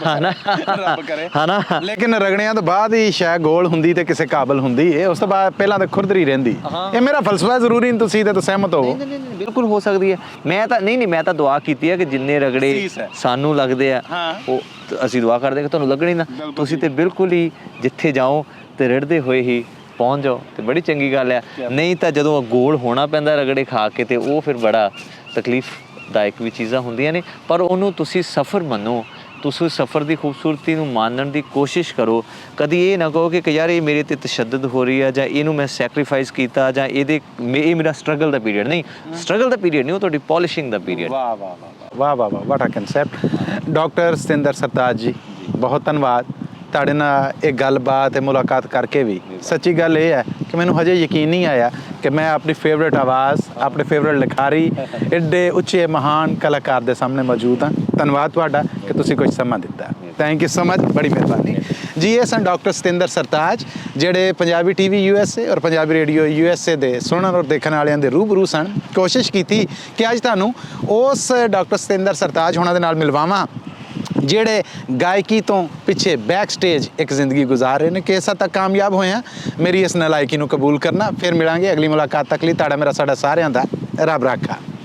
ਹਨਾ ਰੱਬ ਕਰੇ ਹਨਾ ਲੇਕਿਨ ਰਗੜਿਆਂ ਤੋਂ ਬਾਅਦ ਹੀ ਸ਼ਾਇਦ ਗੋਲ ਹੁੰਦੀ ਤੇ ਕਿਸੇ ਕਾਬਲ ਹੁੰਦੀ ਹੈ, ਉਸ ਤੋਂ ਬਾਅਦ ਪਹਿਲਾਂ ਤਾਂ ਖੁਰਦਰੀ ਰਹਿੰਦੀ। ਇਹ ਮੇਰਾ ਫਲਸਫਾ ਜ਼ਰੂਰੀ ਨਹੀਂ ਤੁਸੀਂ ਤੇ ਸਹਿਮਤ ਹੋਵੋ। ਨਹੀਂ ਬਿਲਕੁਲ ਹੋ ਸਕਦੀ ਹੈ। ਮੈਂ ਤਾਂ ਦੁਆ ਕੀਤੀ ਹੈ ਕਿ ਜਿੰਨੇ ਰਗੜੇ ਸਾਨੂੰ ਲੱਗਦੇ ਆ ਉਹ ਅਸੀਂ ਦੁਆ ਕਰਦੇ ਕਿ ਤੁਹਾਨੂੰ ਲੱਗਣ ਹੀ ਨਾ। ਤੁਸੀਂ ਤੇ ਬਿਲਕੁਲ ਹੀ ਜਿੱਥੇ ਜਾਓ ਤੇ ਰਿੜਦੇ ਹੋਏ ਹੀ ਪਹੁੰਚ ਜਾਓ ਤੇ ਬੜੀ ਚੰਗੀ ਗੱਲ ਹੈ। ਨਹੀਂ ਤਾਂ ਜਦੋਂ ਗੋਲ ਹੋਣਾ ਪੈਂਦਾ ਰਗੜੇ ਖਾ ਕੇ ਤੇ ਉਹ ਫਿਰ ਬੜਾ ਤਕਲੀਫਦਾਇਕ ਵੀ ਚੀਜ਼ਾਂ ਹੁੰਦੀਆਂ ਨੇ। ਪਰ ਉਹਨੂੰ ਤੁਸੀਂ ਸਫ਼ਰ ਮੰਨੋ, ਤੁਸੀਂ ਸਫ਼ਰ ਦੀ ਖੂਬਸੂਰਤੀ ਨੂੰ ਮਾਣਨ ਦੀ ਕੋਸ਼ਿਸ਼ ਕਰੋ। ਕਦੀ ਇਹ ਨਾ ਕਹੋ ਕਿ ਯਾਰ ਇਹ ਮੇਰੇ ਤੇ ਤਸ਼ੱਦਦ ਹੋ ਰਹੀ ਆ ਜਾਂ ਇਹਨੂੰ ਮੈਂ ਸੈਕਰੀਫਾਈਸ ਕੀਤਾ ਜਾਂ ਇਹ ਮੇਰਾ ਸਟਰਗਲ ਦਾ ਪੀਰੀਅਡ ਨਹੀਂ। ਸਟਰਗਲ ਦਾ ਪੀਰੀਅਡ ਨਹੀਂ, ਉਹ ਤੁਹਾਡੀ ਪੋਲਿਸ਼ਿੰਗ ਦਾ ਪੀਰੀਅਡ। ਵਾਹ ਵਾਹ ਵਾਹ ਵਾਹ ਵਾਹ ਵਾਟ ਅ ਕਨਸੈਪਟ। ਡਾਕਟਰ ਸਤਿੰਦਰ ਸਰਤਾਜ ਜੀ ਬਹੁਤ ਧੰਨਵਾਦ ਤੁਹਾਡੇ ਨਾਲ ਇਹ ਗੱਲਬਾਤ ਤੇ ਮੁਲਾਕਾਤ ਕਰਕੇ ਵੀ। ਸੱਚੀ ਗੱਲ ਇਹ ਹੈ ਕਿ ਮੈਨੂੰ ਹਜੇ ਯਕੀਨ ਨਹੀਂ ਆਇਆ ਕਿ ਮੈਂ ਆਪਣੀ ਫੇਵਰੇਟ ਆਵਾਜ਼, ਆਪਣੇ ਫੇਵਰੇਟ ਲਿਖਾਰੀ, ਐਡੇ ਉੱਚੇ ਮਹਾਨ ਕਲਾਕਾਰ ਦੇ ਸਾਹਮਣੇ ਮੌਜੂਦ ਹਾਂ। ਧੰਨਵਾਦ ਤੁਹਾਡਾ ਕਿ ਤੁਸੀਂ ਕੁਝ ਸਮਾਂ ਦਿੱਤਾ। ਥੈਂਕ ਯੂ ਸੋ ਮਚ, ਬੜੀ ਮਿਹਰਬਾਨੀ ਜੀ। ਇਹ ਸਨ ਡਾਕਟਰ ਸਤਿੰਦਰ ਸਰਤਾਜ ਜਿਹੜੇ ਪੰਜਾਬੀ ਟੀਵੀ USA ਔਰ ਪੰਜਾਬੀ ਰੇਡੀਓ USA ਦੇ ਸੁਣਨ ਔਰ ਦੇਖਣ ਵਾਲਿਆਂ ਦੇ ਰੂਬਰੂ ਸਨ। ਕੋਸ਼ਿਸ਼ ਕੀਤੀ ਕਿ ਅੱਜ ਤੁਹਾਨੂੰ ਉਸ ਡਾਕਟਰ ਸਤਿੰਦਰ ਸਰਤਾਜ ਹੋਣਾ ਦੇ ਨਾਲ ਮਿਲਵਾਵਾਂ ਜਿਹੜੇ ਗਾਇਕੀ ਤੋਂ ਪਿੱਛੇ ਬੈਕ ਸਟੇਜ ਇੱਕ ਜ਼ਿੰਦਗੀ ਗੁਜ਼ਾਰ ਰਹੇ ਨੇ। ਕਿਸ ਹੱਦ ਤੱਕ ਕਾਮਯਾਬ ਹੋਏ ਆ ਮੇਰੀ ਇਸ ਨਲਾਇਕੀ ਨੂੰ ਕਬੂਲ ਕਰਨਾ। ਫਿਰ ਮਿਲਾਂਗੇ ਅਗਲੀ ਮੁਲਾਕਾਤ ਤੱਕ ਲਈ ਤੁਹਾਡਾ ਮੇਰਾ ਸਾਡਾ ਸਾਰਿਆਂ ਦਾ ਰੱਬ ਰਾਖਾ।